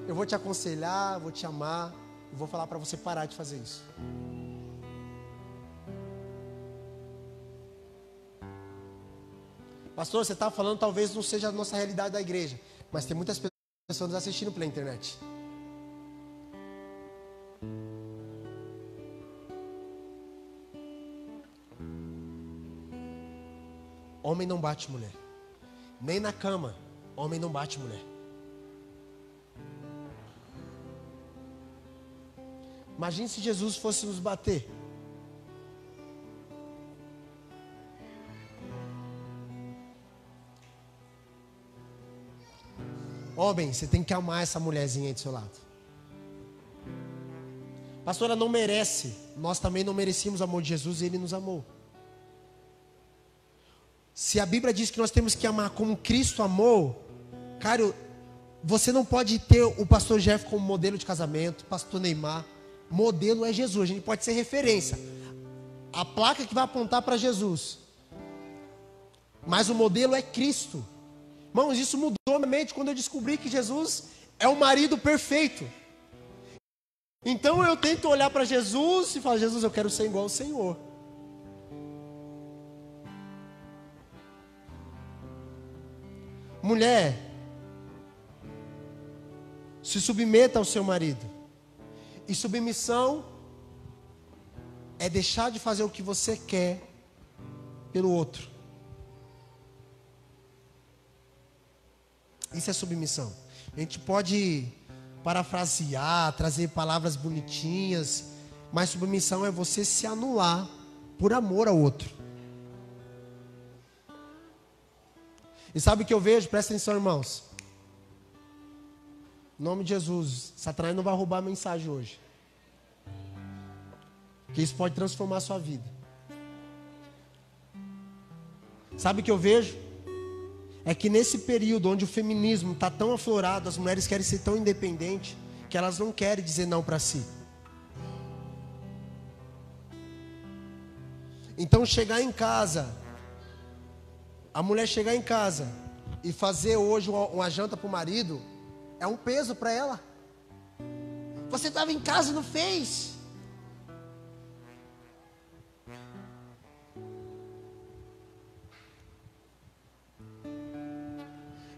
Speaker 1: Eu vou te aconselhar, vou te amar, e vou falar para você parar de fazer isso. Pastor, você está falando, talvez não seja a nossa realidade da igreja, mas tem muitas pessoas nos assistindo pela internet. Homem não bate mulher. Nem na cama, homem não bate mulher. Imagine se Jesus fosse nos bater. Homem, você tem que amar essa mulherzinha aí do seu lado. Pastor, ela não merece. Nós também não merecíamos o amor de Jesus e Ele nos amou. Se a Bíblia diz que nós temos que amar como Cristo amou, cara, você não pode ter o pastor Jeff como modelo de casamento, pastor Neymar. Modelo é Jesus, a gente pode ser referência. A placa que vai apontar para Jesus. Mas o modelo é Cristo. Irmãos, isso mudou a minha mente quando eu descobri que Jesus é o marido perfeito. Então eu tento olhar para Jesus e falar, Jesus, eu quero ser igual ao Senhor. Mulher, se submeta ao seu marido. E submissão é deixar de fazer o que você quer pelo outro. Isso é submissão. A gente pode parafrasear, trazer palavras bonitinhas, mas submissão é você se anular por amor ao outro. E sabe o que eu vejo? Presta atenção, irmãos. Em nome de Jesus, Satanás não vai roubar a mensagem hoje. Porque isso pode transformar a sua vida. Sabe o que eu vejo? É que nesse período onde o feminismo está tão aflorado, as mulheres querem ser tão independentes, que elas não querem dizer não para si. Então chegar em casa, a mulher chegar em casa e fazer hoje uma janta para o marido, é um peso para ela. Você estava em casa e não fez.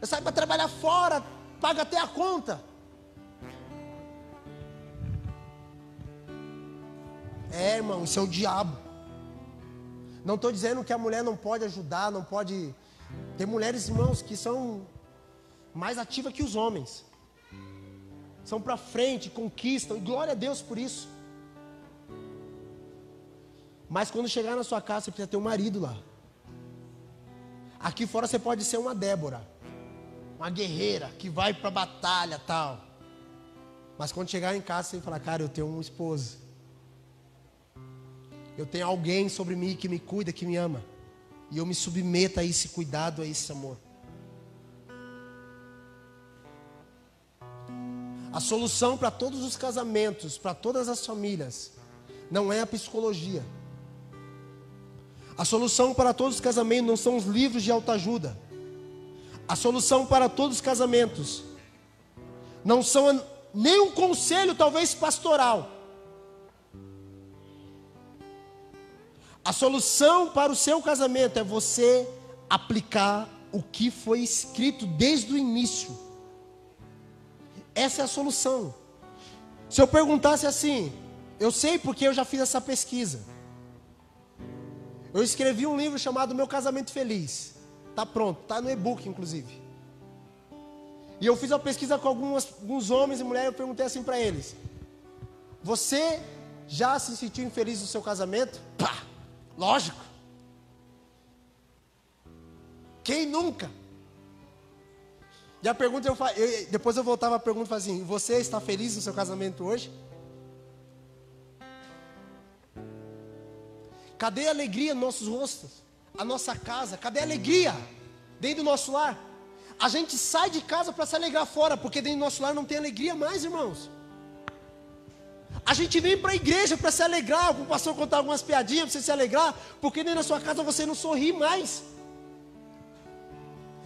Speaker 1: Eu saio para trabalhar fora, paga até a conta. Irmão, isso é o diabo. Não estou dizendo que a mulher não pode ajudar, não pode. Tem mulheres, irmãos, que são mais ativas que os homens. São para frente, conquistam, e glória a Deus por isso. Mas quando chegar na sua casa, você precisa ter um marido lá. Aqui fora você pode ser uma Débora, uma guerreira que vai para a batalha tal. Mas quando chegar em casa, você vai falar, cara, eu tenho um esposo. Eu tenho alguém sobre mim que me cuida, que me ama. E eu me submeto a esse cuidado, a esse amor. A solução para todos os casamentos, para todas as famílias, não é a psicologia. A solução para todos os casamentos não são os livros de autoajuda. A solução para todos os casamentos não são nem um conselho, talvez pastoral. A solução para o seu casamento é você aplicar o que foi escrito desde o início. Essa é a solução. Se eu perguntasse assim, Eu sei porque eu já fiz essa pesquisa. Eu escrevi um livro chamado Meu Casamento Feliz. Está pronto, está no e-book inclusive. E eu fiz uma pesquisa com alguns homens e mulheres, eu perguntei assim para eles: você já se sentiu infeliz no seu casamento? Pá, lógico. Quem nunca? E a pergunta depois eu voltava a pergunta e falava assim: você está feliz no seu casamento hoje? Cadê a alegria nos nossos rostos? A nossa casa, cadê a alegria dentro do nosso lar? A gente sai de casa para se alegrar fora, porque dentro do nosso lar não tem alegria mais, irmãos. A gente vem para a igreja para se alegrar, o pastor contar algumas piadinhas para você se alegrar, porque dentro da sua casa você não sorri mais.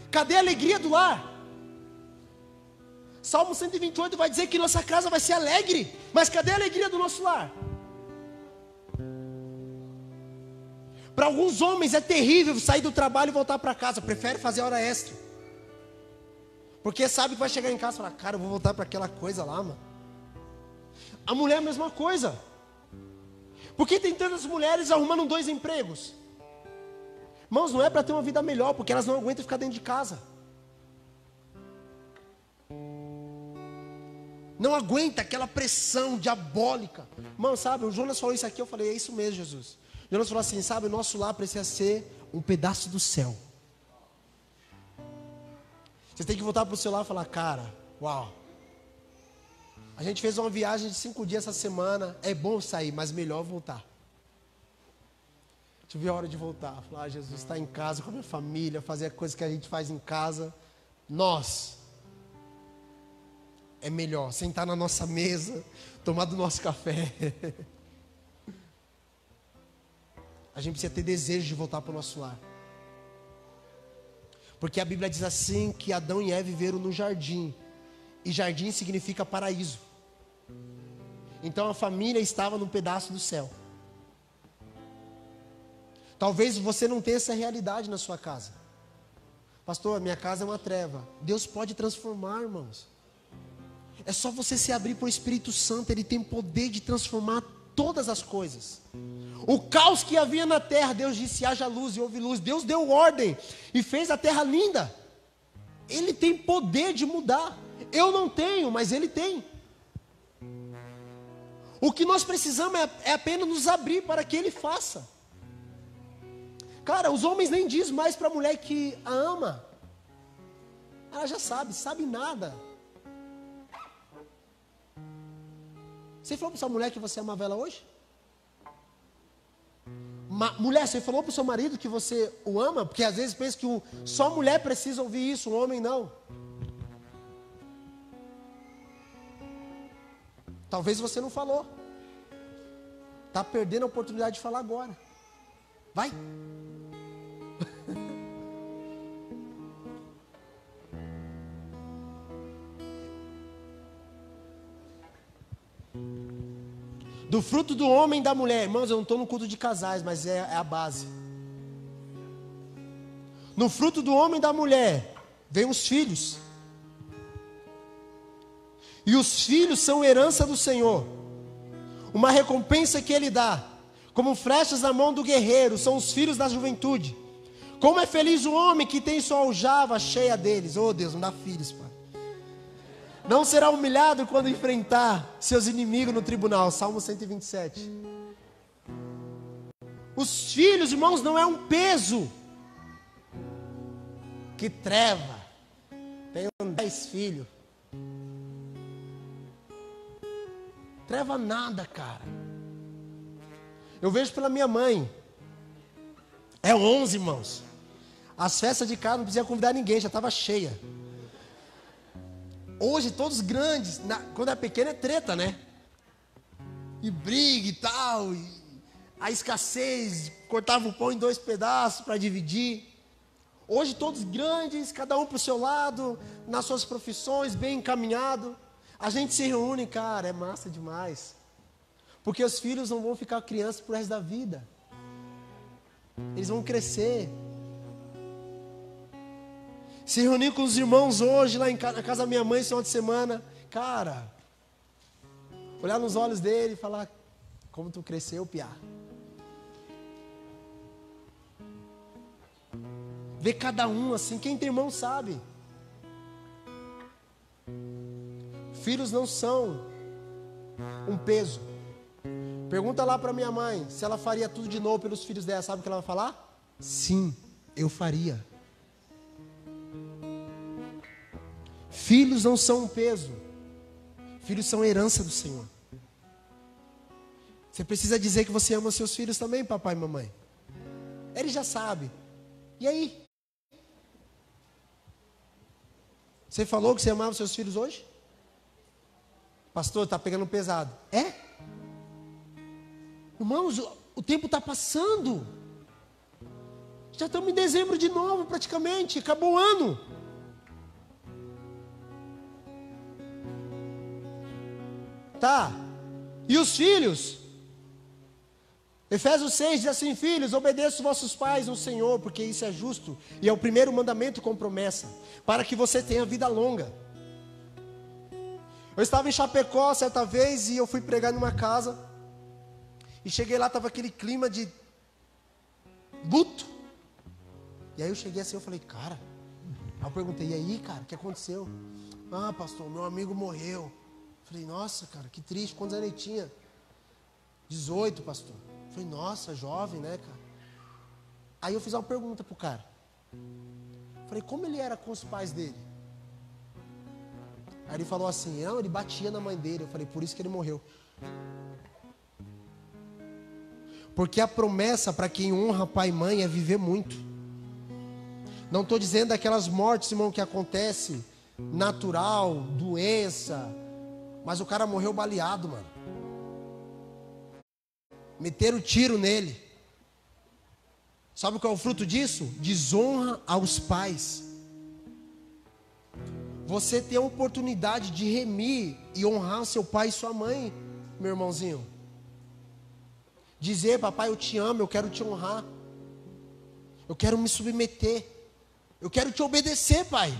Speaker 1: Cadê a alegria do lar? Salmo 128 vai dizer que nossa casa vai ser alegre, mas cadê a alegria do nosso lar? Para alguns homens é terrível sair do trabalho e voltar para casa, prefere fazer hora extra. Porque sabe que vai chegar em casa e falar: cara, eu vou voltar para aquela coisa lá, mano. A mulher é a mesma coisa. Por que tem tantas mulheres arrumando 2 empregos? Irmãos, não é para ter uma vida melhor, porque elas não aguentam ficar dentro de casa. Não aguenta aquela pressão diabólica. Irmão, sabe, o Jonas falou isso aqui, eu falei: é isso mesmo, Jesus. O Jonas falou assim: sabe, o nosso lar precisa ser um pedaço do céu. Você tem que voltar para o seu lar e falar: cara, uau. A gente fez uma viagem de 5 dias essa semana. É bom sair, mas melhor voltar. Tive a hora de voltar. Falar: Jesus, está em casa com a minha família, fazer a coisa que a gente faz em casa. É melhor sentar na nossa mesa, tomar do nosso café. A gente precisa ter desejo de voltar para o nosso lar. Porque a Bíblia diz assim que Adão e Eva viveram no jardim. E jardim significa paraíso. Então a família estava num pedaço do céu. Talvez você não tenha essa realidade na sua casa. Pastor, minha casa é uma treva. Deus pode transformar, irmãos. É só você se abrir para o Espírito Santo. Ele tem poder de transformar todas as coisas. O caos que havia na terra, Deus disse: haja luz, e houve luz. Deus deu ordem e fez a terra linda. Ele tem poder de mudar. Eu não tenho, mas Ele tem. O que nós precisamos é apenas nos abrir para que Ele faça. Cara, os homens nem dizem mais para a mulher que a ama. Ela já sabe nada. Você falou para sua mulher que você amava ela hoje? Mulher, você falou para o seu marido que você o ama? Porque às vezes pensa que só mulher precisa ouvir isso, o homem não. Talvez você não falou. Está perdendo a oportunidade de falar agora. Vai. Do fruto do homem e da mulher. Irmãos, eu não estou no culto de casais, mas é a base. No fruto do homem e da mulher vem os filhos. E os filhos são herança do Senhor. Uma recompensa que Ele dá. Como flechas na mão do guerreiro, são os filhos da juventude. Como é feliz o homem que tem sua aljava cheia deles. Oh Deus, não dá filhos, Pai. Não será humilhado quando enfrentar seus inimigos no tribunal. Salmo 127. Os filhos, irmãos, não é um peso. Que treva. Tenho 10 filhos. Treva nada, cara. Eu vejo pela minha mãe. É 11, irmãos. As festas de casa não precisa convidar ninguém, já estava cheia. Hoje todos grandes, quando é pequeno é treta, né? E briga e tal. E a escassez, cortava o pão em 2 pedaços para dividir. Hoje todos grandes, cada um para o seu lado, nas suas profissões, bem encaminhado. A gente se reúne, cara, é massa demais. Porque os filhos não vão ficar crianças pro resto da vida. Eles vão crescer. Se reunir com os irmãos hoje, lá na casa da minha mãe, esse final de semana. Cara, olhar nos olhos dele e falar: Como tu cresceu, piá. Vê cada um assim, quem tem irmão sabe. Filhos não são um peso. Pergunta lá para minha mãe se ela faria tudo de novo pelos filhos dela. Sabe o que ela vai falar? Sim, eu faria. Filhos não são um peso. Filhos são herança do Senhor. Você precisa dizer que você ama seus filhos também, papai e mamãe. Ele já sabe. E aí? Você falou que você amava seus filhos hoje? Pastor, está pegando pesado. É? Irmãos, o tempo está passando. Já estamos em dezembro de novo, praticamente. Acabou o ano. Tá. E os filhos? Efésios 6 diz assim: filhos, obedeçam os vossos pais no Senhor, porque isso é justo, e é o primeiro mandamento com promessa, para que você tenha vida longa. Eu estava em Chapecó certa vez, e eu fui pregar numa casa, e cheguei lá, estava aquele clima de luto, e aí eu cheguei assim, eu falei, cara, aí eu perguntei, e aí, cara, o que aconteceu? Ah, pastor, meu amigo morreu. Eu falei, nossa, cara, que triste, quantos anos ele tinha? 18, pastor. Eu falei, nossa, jovem, né, cara? Aí eu fiz uma pergunta pro cara. Eu falei, como ele era com os pais dele? Aí ele falou assim, não, ele batia na mãe dele. Eu falei, por isso que ele morreu. Porque a promessa para quem honra pai e mãe é viver muito. Não estou dizendo daquelas mortes, irmão, que acontece natural, doença. Mas o cara morreu baleado, mano. Meteram tiro nele. Sabe qual é o fruto disso? Desonra aos pais. Você tem a oportunidade de remir e honrar seu pai e sua mãe, meu irmãozinho. Dizer, papai, eu te amo, eu quero te honrar. Eu quero me submeter. Eu quero te obedecer, pai.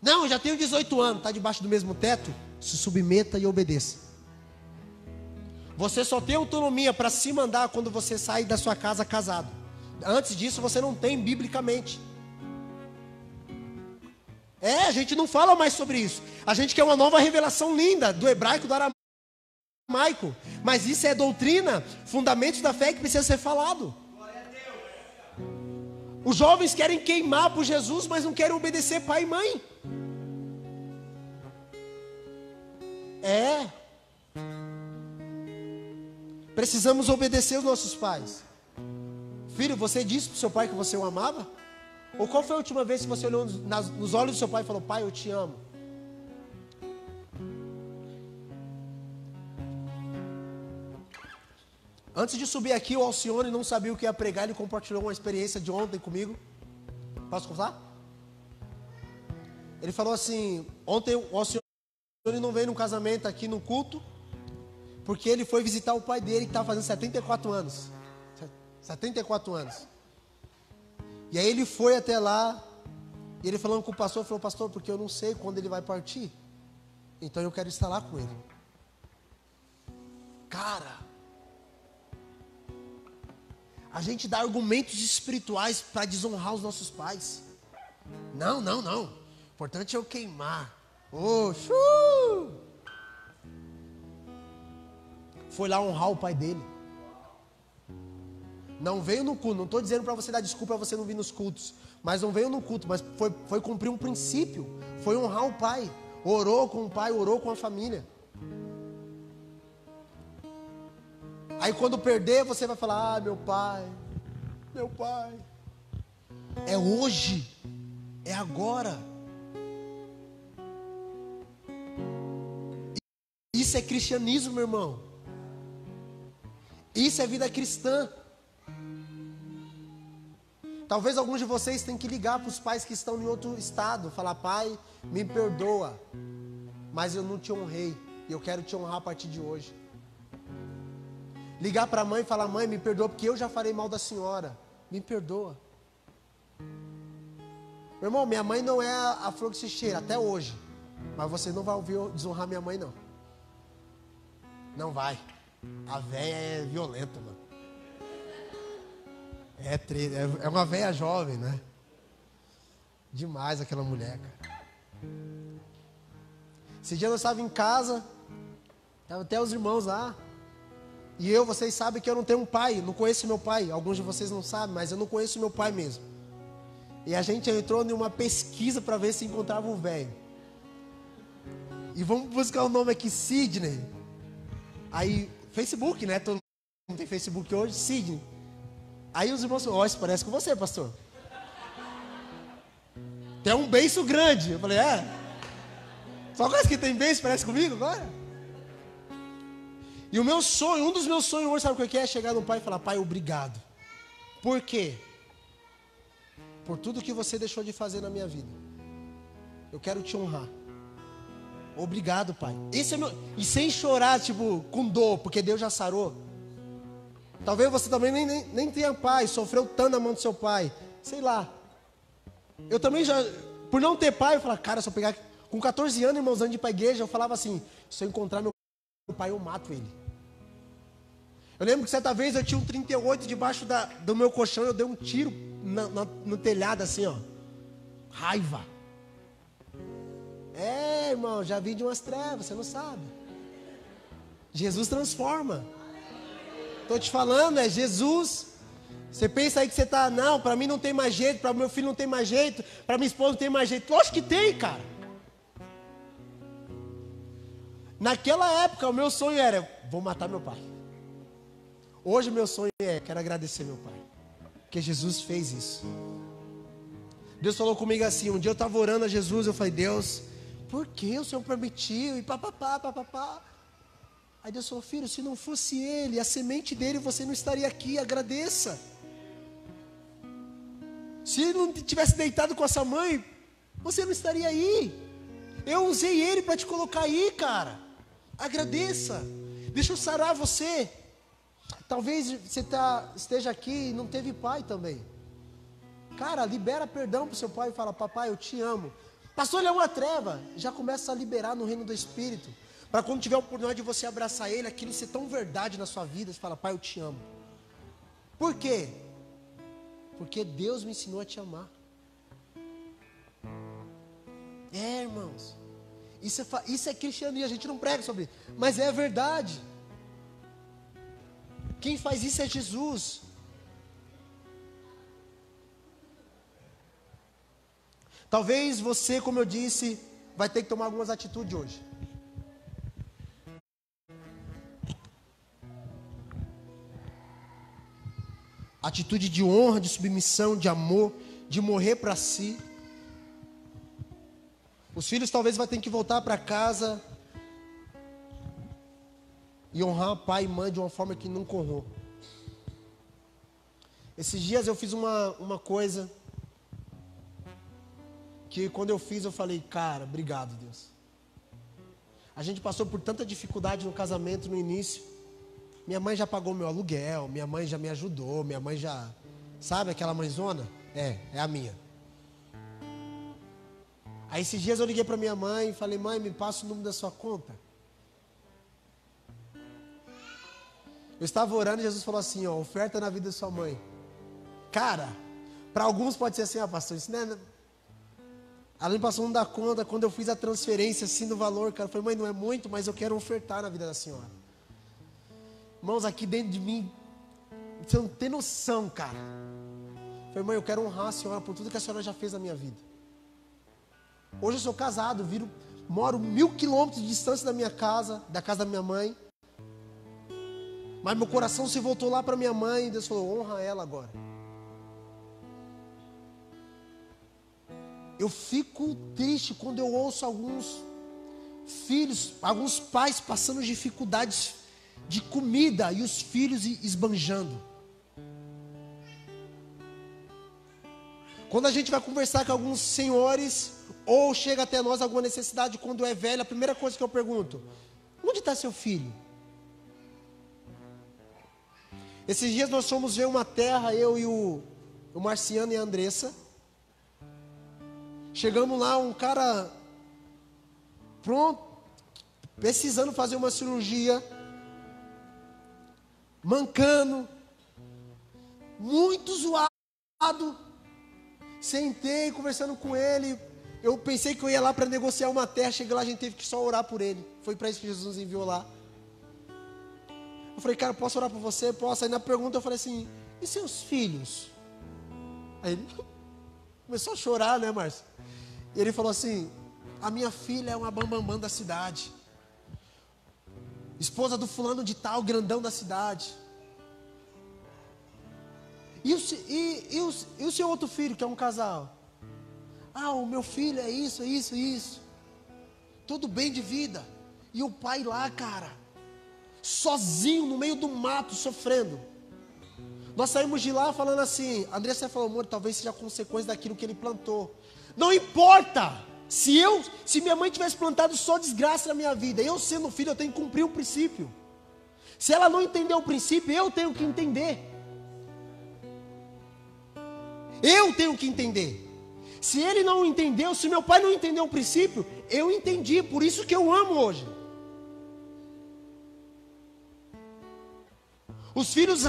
Speaker 1: Não, eu já tenho 18 anos, está debaixo do mesmo teto? Se submeta e obedeça. Você só tem autonomia para se mandar quando você sai da sua casa casado. Antes disso você não tem biblicamente. A gente não fala mais sobre isso. A gente quer uma nova revelação linda do hebraico, do aramaico. Mas isso é doutrina, fundamentos da fé que precisa ser falado. Os jovens querem queimar por Jesus, mas não querem obedecer pai e mãe. Precisamos obedecer os nossos pais. Filho, você disse para o seu pai que você o amava? Ou qual foi a última vez que você olhou nos olhos do seu pai e falou, pai, eu te amo? Antes de subir aqui, o Alcione não sabia o que ia pregar. Ele compartilhou uma experiência de ontem comigo. Posso contar? Ele falou assim, ontem o Alcione não veio no casamento aqui no culto, porque ele foi visitar o pai dele que estava fazendo 74 anos. 74 anos. E aí ele foi até lá, e ele falando com o pastor, falou, pastor, porque eu não sei quando ele vai partir, então eu quero estar lá com ele. Cara, a gente dá argumentos espirituais para desonrar os nossos pais. Não. O importante é eu queimar. Foi lá honrar o pai dele. Não veio no culto. Não estou dizendo para você dar desculpa para você não vir nos cultos. Mas não veio no culto. Mas foi cumprir um princípio. Foi honrar o pai. Orou com o pai, orou com a família. Aí quando perder, você vai falar, meu pai. É hoje. É agora. Isso é cristianismo, meu irmão. Isso é vida cristã. Talvez alguns de vocês tenham que ligar para os pais que estão em outro estado. Falar, pai, me perdoa, mas eu não te honrei. E eu quero te honrar a partir de hoje. Ligar para a mãe e falar, mãe, me perdoa, porque eu já falei mal da senhora. Me perdoa. Meu irmão, minha mãe não é a flor que se cheira, até hoje. Mas você não vai ouvir eu desonrar minha mãe, não. Não vai. A véia é violenta, mano. É uma véia jovem, né? Demais aquela mulher, cara. Esse dia nós estávamos em casa, estavam até os irmãos lá. E vocês sabem que eu não tenho um pai, não conheço meu pai. Alguns de vocês não sabem, mas eu não conheço meu pai mesmo. E a gente entrou em uma pesquisa para ver se encontrava um velho. E vamos buscar o nome aqui, Sidney. Aí, Facebook, né? Todo mundo tem Facebook hoje, Sidney. Aí os irmãos falaram, isso parece com você, pastor. Tem um beiço grande. Eu falei, só coisa que tem beiço parece comigo agora? E o meu sonho, um dos meus sonhos hoje, sabe o que é? Chegar no pai e falar, pai, obrigado. Por quê? Por tudo que você deixou de fazer na minha vida. Eu quero te honrar. Obrigado, pai. Esse é meu... E sem chorar, tipo, com dor, porque Deus já sarou. Talvez você também nem tenha pai, sofreu tanto na mão do seu pai. Sei lá. Eu também já, por não ter pai, eu falava, cara, se eu pegar... Com 14 anos, irmãos, de ir para a igreja, eu falava assim, se eu encontrar meu pai, eu mato ele. Eu lembro que certa vez eu tinha um 38 debaixo do meu colchão, eu dei um tiro no telhado assim, ó. Raiva. Irmão, já vim de umas trevas, você não sabe. Jesus transforma. Estou te falando, é Jesus. Você pensa aí que você está, não, para mim não tem mais jeito, para meu filho não tem mais jeito, para minha esposa não tem mais jeito. Lógico que tem, cara. Naquela época, o meu sonho era, vou matar meu pai. Hoje, meu sonho quero agradecer meu pai. Porque Jesus fez isso. Deus falou comigo assim, um dia eu estava orando a Jesus, eu falei, Deus, por que o Senhor permitiu? E papapá. Aí Deus falou, filho, se não fosse ele, a semente dele, você não estaria aqui, agradeça. Se ele não tivesse deitado com essa mãe, você não esteria aí. Eu usei ele para te colocar aí, cara. Agradeça. Deixa eu sarar você. Talvez você esteja aqui e não teve pai também. Cara, libera perdão para o seu pai e fala, papai, eu te amo. Pastor, ele é uma treva. Já começa a liberar no reino do Espírito. Para quando tiver a oportunidade de você abraçar ele, aquilo ser tão verdade na sua vida, você fala, pai, eu te amo. Por quê? Porque Deus me ensinou a te amar. Irmãos. Isso é cristianismo, a gente não prega sobre isso, mas é verdade. Quem faz isso é Jesus. Talvez você, como eu disse, vai ter que tomar algumas atitudes hoje. Atitude de honra, de submissão, de amor, de morrer para si. Os filhos talvez vão ter que voltar para casa e honrar pai e mãe de uma forma que nunca honrou. Esses dias eu fiz uma coisa que quando eu fiz eu falei, cara, obrigado Deus. A gente passou por tanta dificuldade no casamento no início. Minha mãe já pagou meu aluguel, minha mãe já me ajudou, minha mãe já... Sabe aquela mãezona? É a minha. Aí esses dias eu liguei para minha mãe e falei, mãe, me passa o número da sua conta. Eu estava orando e Jesus falou assim, ó, oferta na vida da sua mãe. Cara, para alguns pode ser assim, pastor, isso não é... Ela me passou um da conta, quando eu fiz a transferência assim do valor, cara, eu falei, mãe, não é muito, mas eu quero ofertar na vida da senhora. Irmãos, aqui dentro de mim, você não tem noção, cara. Eu falei, mãe, eu quero honrar a senhora por tudo que a senhora já fez na minha vida. Hoje eu sou casado, moro 1000 quilômetros de distância da minha casa, da casa da minha mãe. Mas meu coração se voltou lá para minha mãe e Deus falou, honra ela agora. Eu fico triste quando eu ouço alguns filhos, alguns pais passando dificuldades de comida e os filhos esbanjando. Quando a gente vai conversar com alguns senhores, ou chega até nós alguma necessidade quando é velho, a primeira coisa que eu pergunto, onde está seu filho? Esses dias nós fomos ver uma terra, eu e o Marciano e a Andressa. Chegamos lá, um cara pronto, precisando fazer uma cirurgia. mancando, muito zoado. Sentei conversando com ele. Eu pensei que eu ia lá para negociar uma terra. Cheguei lá, a gente teve que só orar por ele. Foi para isso que Jesus nos enviou lá. Eu falei, cara, posso orar por você? Posso. Aí na pergunta eu falei assim, e seus filhos? Aí ele começou a chorar, né, Márcio? E ele falou assim, a minha filha é uma bambambam da cidade. Esposa do fulano de tal, grandão da cidade. E o seu outro filho, que é um casal? Ah, o meu filho é isso, isso, isso. Tudo bem de vida. E o pai lá, cara, sozinho no meio do mato, sofrendo. Nós saímos de lá falando assim, a Andressa falou, amor, talvez seja consequência daquilo que ele plantou. Não importa. Se minha mãe tivesse plantado só desgraça na minha vida, eu sendo filho, eu tenho que cumprir o princípio. Se ela não entender o princípio, eu tenho que entender. Eu tenho que entender. Se ele não entendeu, se meu pai não entendeu o princípio, eu entendi, por isso que eu amo hoje. Os filhos,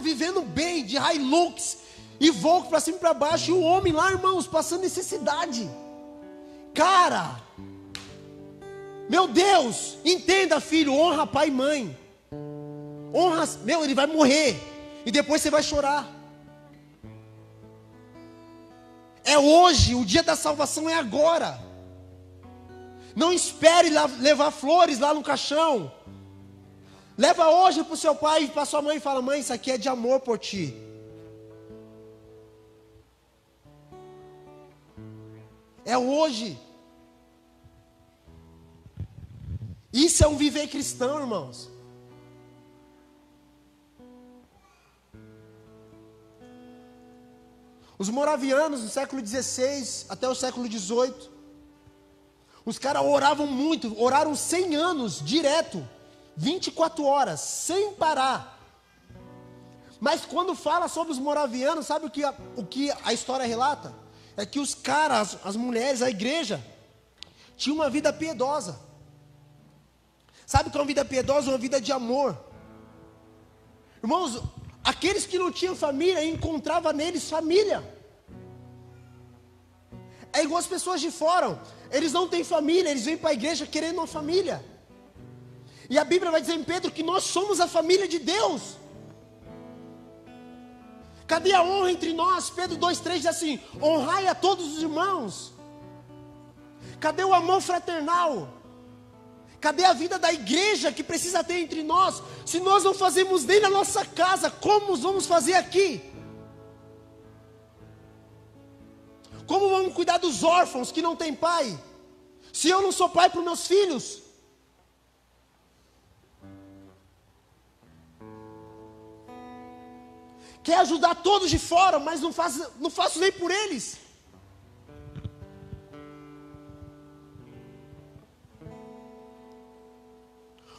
Speaker 1: vivendo bem, de Hilux, e Volvo para cima e para baixo, e o homem lá, irmãos, passando necessidade. Cara, meu Deus, entenda, filho, honra pai e mãe. Honra, ele vai morrer, e depois você vai chorar. É hoje, o dia da salvação é agora. Não espere levar flores lá no caixão. Leva hoje para o seu pai e para sua mãe e fala, mãe, isso aqui é de amor por ti. É hoje. Isso é um viver cristão, irmãos. Os moravianos no século XVI até o século XVIII, os caras oravam muito, oraram 100 anos direto, 24 horas, sem parar. Mas quando fala sobre os moravianos, sabe o que a história relata? É que os caras, as mulheres, a igreja, tinham uma vida piedosa. Sabe o que é uma vida piedosa? Uma vida de amor. Irmãos, aqueles que não tinham família, encontrava neles família. É igual as pessoas de fora. Eles não têm família, eles vêm para a igreja querendo uma família. E a Bíblia vai dizer em Pedro que nós somos a família de Deus. Cadê a honra entre nós? Pedro 2,3 diz assim, honrai a todos os irmãos. Cadê o amor fraternal? Cadê a vida da igreja que precisa ter entre nós? Se nós não fazemos nem na nossa casa, como vamos fazer aqui? Como vamos cuidar dos órfãos que não têm pai? Se eu não sou pai para os meus filhos? Quer ajudar todos de fora, mas não faço nem por eles.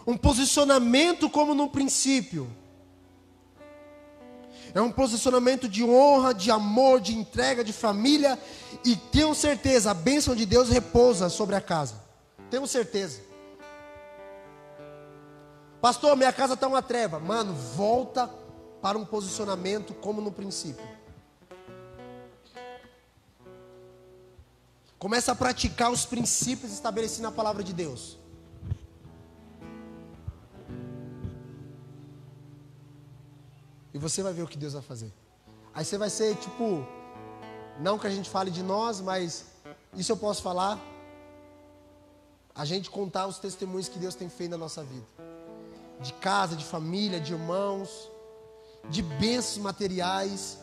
Speaker 1: Um posicionamento como no princípio. É um posicionamento de honra, de amor, de entrega, de família. E tenho certeza, a bênção de Deus repousa sobre a casa. Tenho certeza. Pastor, minha casa está uma treva. Mano, volta para um posicionamento como no princípio. Começa a praticar os princípios estabelecidos na palavra de Deus. E você vai ver o que Deus vai fazer. Aí você vai ser tipo, não que a gente fale de nós, mas isso eu posso falar. A gente contar os testemunhos que Deus tem feito na nossa vida. De casa, de família, de irmãos, de bênçãos materiais,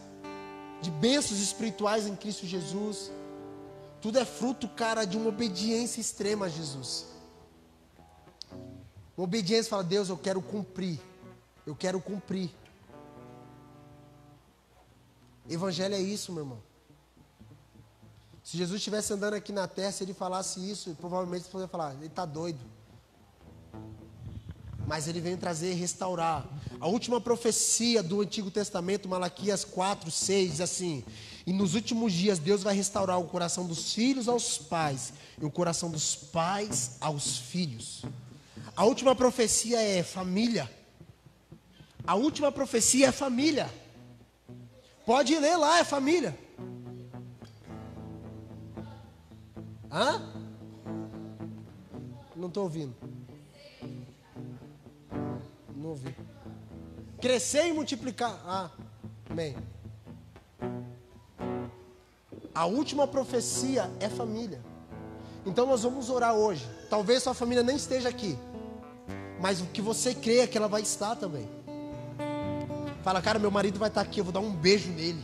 Speaker 1: de bênçãos espirituais em Cristo Jesus. Tudo é fruto, cara, de uma obediência extrema a Jesus. Uma obediência fala, Deus, eu quero cumprir. Eu quero cumprir. Evangelho é isso, meu irmão. Se Jesus estivesse andando aqui na terra, se ele falasse isso, provavelmente você poderia falar, ele está doido. Mas ele veio trazer e restaurar. A última profecia do Antigo Testamento, Malaquias 4:6, diz assim, e nos últimos dias Deus vai restaurar o coração dos filhos aos pais, e o coração dos pais aos filhos. A última profecia é família. A última profecia é família. Pode ler lá, é família. Hã? Não estou ouvindo. Não ouvi. Crescer e multiplicar. Ah, amém. A última profecia é família. Então nós vamos orar hoje. Talvez sua família nem esteja aqui, mas o que você crê é que ela vai estar também. Fala, cara, meu marido vai estar aqui, eu vou dar um beijo nele.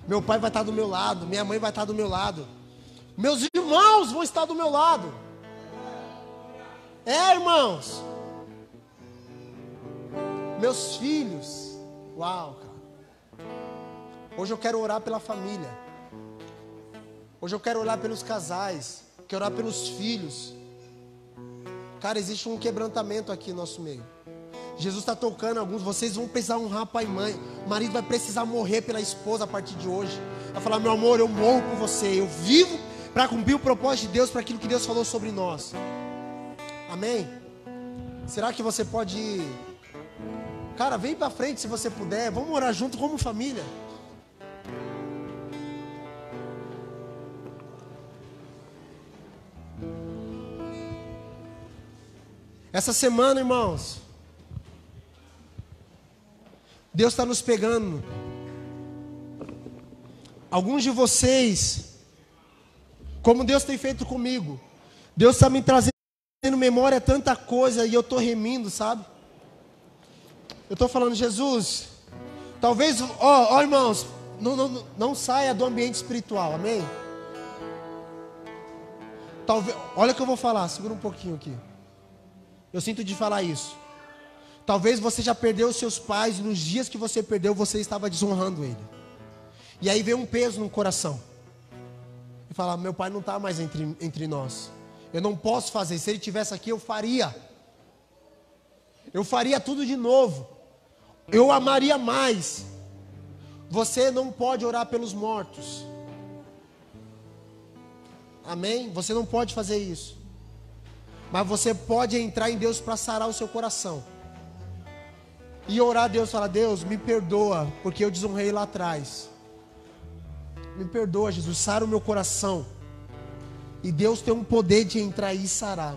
Speaker 1: Meu pai vai estar do meu lado, minha mãe vai estar do meu lado. Meus irmãos vão estar do meu lado. Irmãos. Meus filhos. Uau, cara. Hoje eu quero orar pela família. Hoje eu quero orar pelos casais. Quero orar pelos filhos. Cara, existe um quebrantamento aqui no nosso meio. Jesus está tocando alguns. Vocês vão precisar honrar pai e mãe. O marido vai precisar morrer pela esposa a partir de hoje. Vai falar, meu amor, eu morro por você. Eu vivo para cumprir o propósito de Deus, para aquilo que Deus falou sobre nós. Amém? Será que você pode ir? Cara, vem para frente se você puder. Vamos orar junto como família. Essa semana, irmãos, Deus está nos pegando. Alguns de vocês, como Deus tem feito comigo, Deus está me trazendo memória tanta coisa e eu estou remindo, sabe? Eu estou falando, Jesus, talvez, irmãos, não saia do ambiente espiritual, amém? Talvez, olha o que eu vou falar, segura um pouquinho aqui. Eu sinto de falar isso. Talvez você já perdeu os seus pais e nos dias que você perdeu, você estava desonrando ele. E aí veio um peso no coração. E fala, meu pai não está mais entre nós. Eu não posso fazer. Se ele estivesse aqui, eu faria. Eu faria tudo de novo. Eu amaria mais. Você não pode orar pelos mortos. Amém? Você não pode fazer isso. Mas você pode entrar em Deus para sarar o seu coração. E orar a Deus, falar, Deus, me perdoa, porque eu desonrei lá atrás. Me perdoa, Jesus, sara o meu coração. E Deus tem um poder de entrar aí e sarar.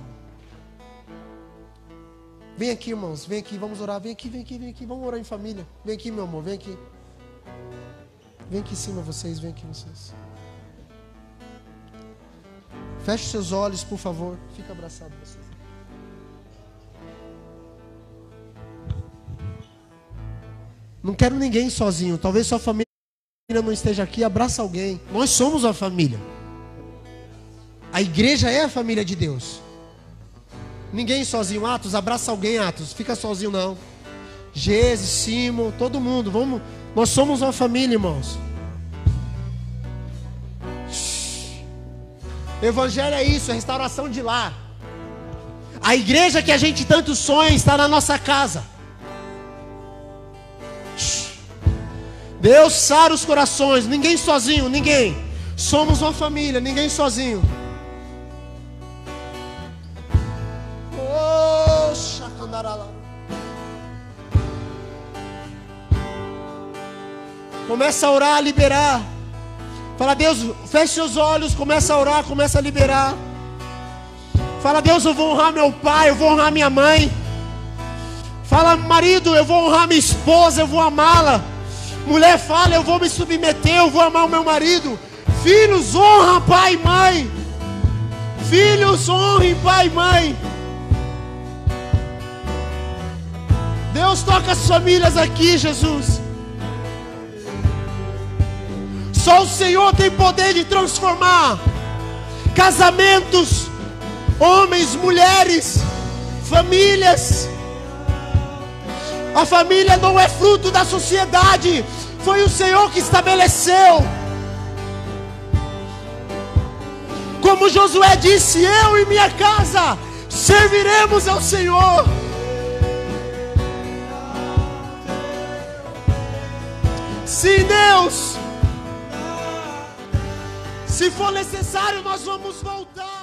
Speaker 1: Vem aqui, irmãos, vem aqui, vamos orar. Vem aqui, vamos orar em família. Vem aqui, meu amor, vem aqui. Vem aqui em cima vocês, vem aqui vocês. Feche os seus olhos, por favor. Fica abraçado vocês. Não quero ninguém sozinho. Talvez sua família não esteja aqui. Abraça alguém. Nós somos uma família. A igreja é a família de Deus. Ninguém sozinho. Atos, abraça alguém, Atos. Fica sozinho não. Gese, Simo, todo mundo. Vamos. Nós somos uma família, irmãos. Evangelho é isso, é restauração de lar. A igreja que a gente tanto sonha está na nossa casa. Deus sara os corações. Ninguém sozinho, ninguém. Somos uma família, ninguém sozinho. Oh, chacandarala. Começa a orar, a liberar. Fala, Deus, feche seus olhos, começa a orar, começa a liberar. Fala, Deus, eu vou honrar meu pai, eu vou honrar minha mãe. Fala, marido, eu vou honrar minha esposa, eu vou amá-la. Mulher, fala, eu vou me submeter, eu vou amar o meu marido. Filhos, honra pai e mãe. Filhos, honrem pai e mãe. Deus toca as famílias aqui, Jesus. Só o Senhor tem poder de transformar casamentos, homens, mulheres, famílias. A família não é fruto da sociedade, foi o Senhor que estabeleceu. Como Josué disse, eu e minha casa serviremos ao Senhor. Sim, Deus. Se for necessário, nós vamos voltar.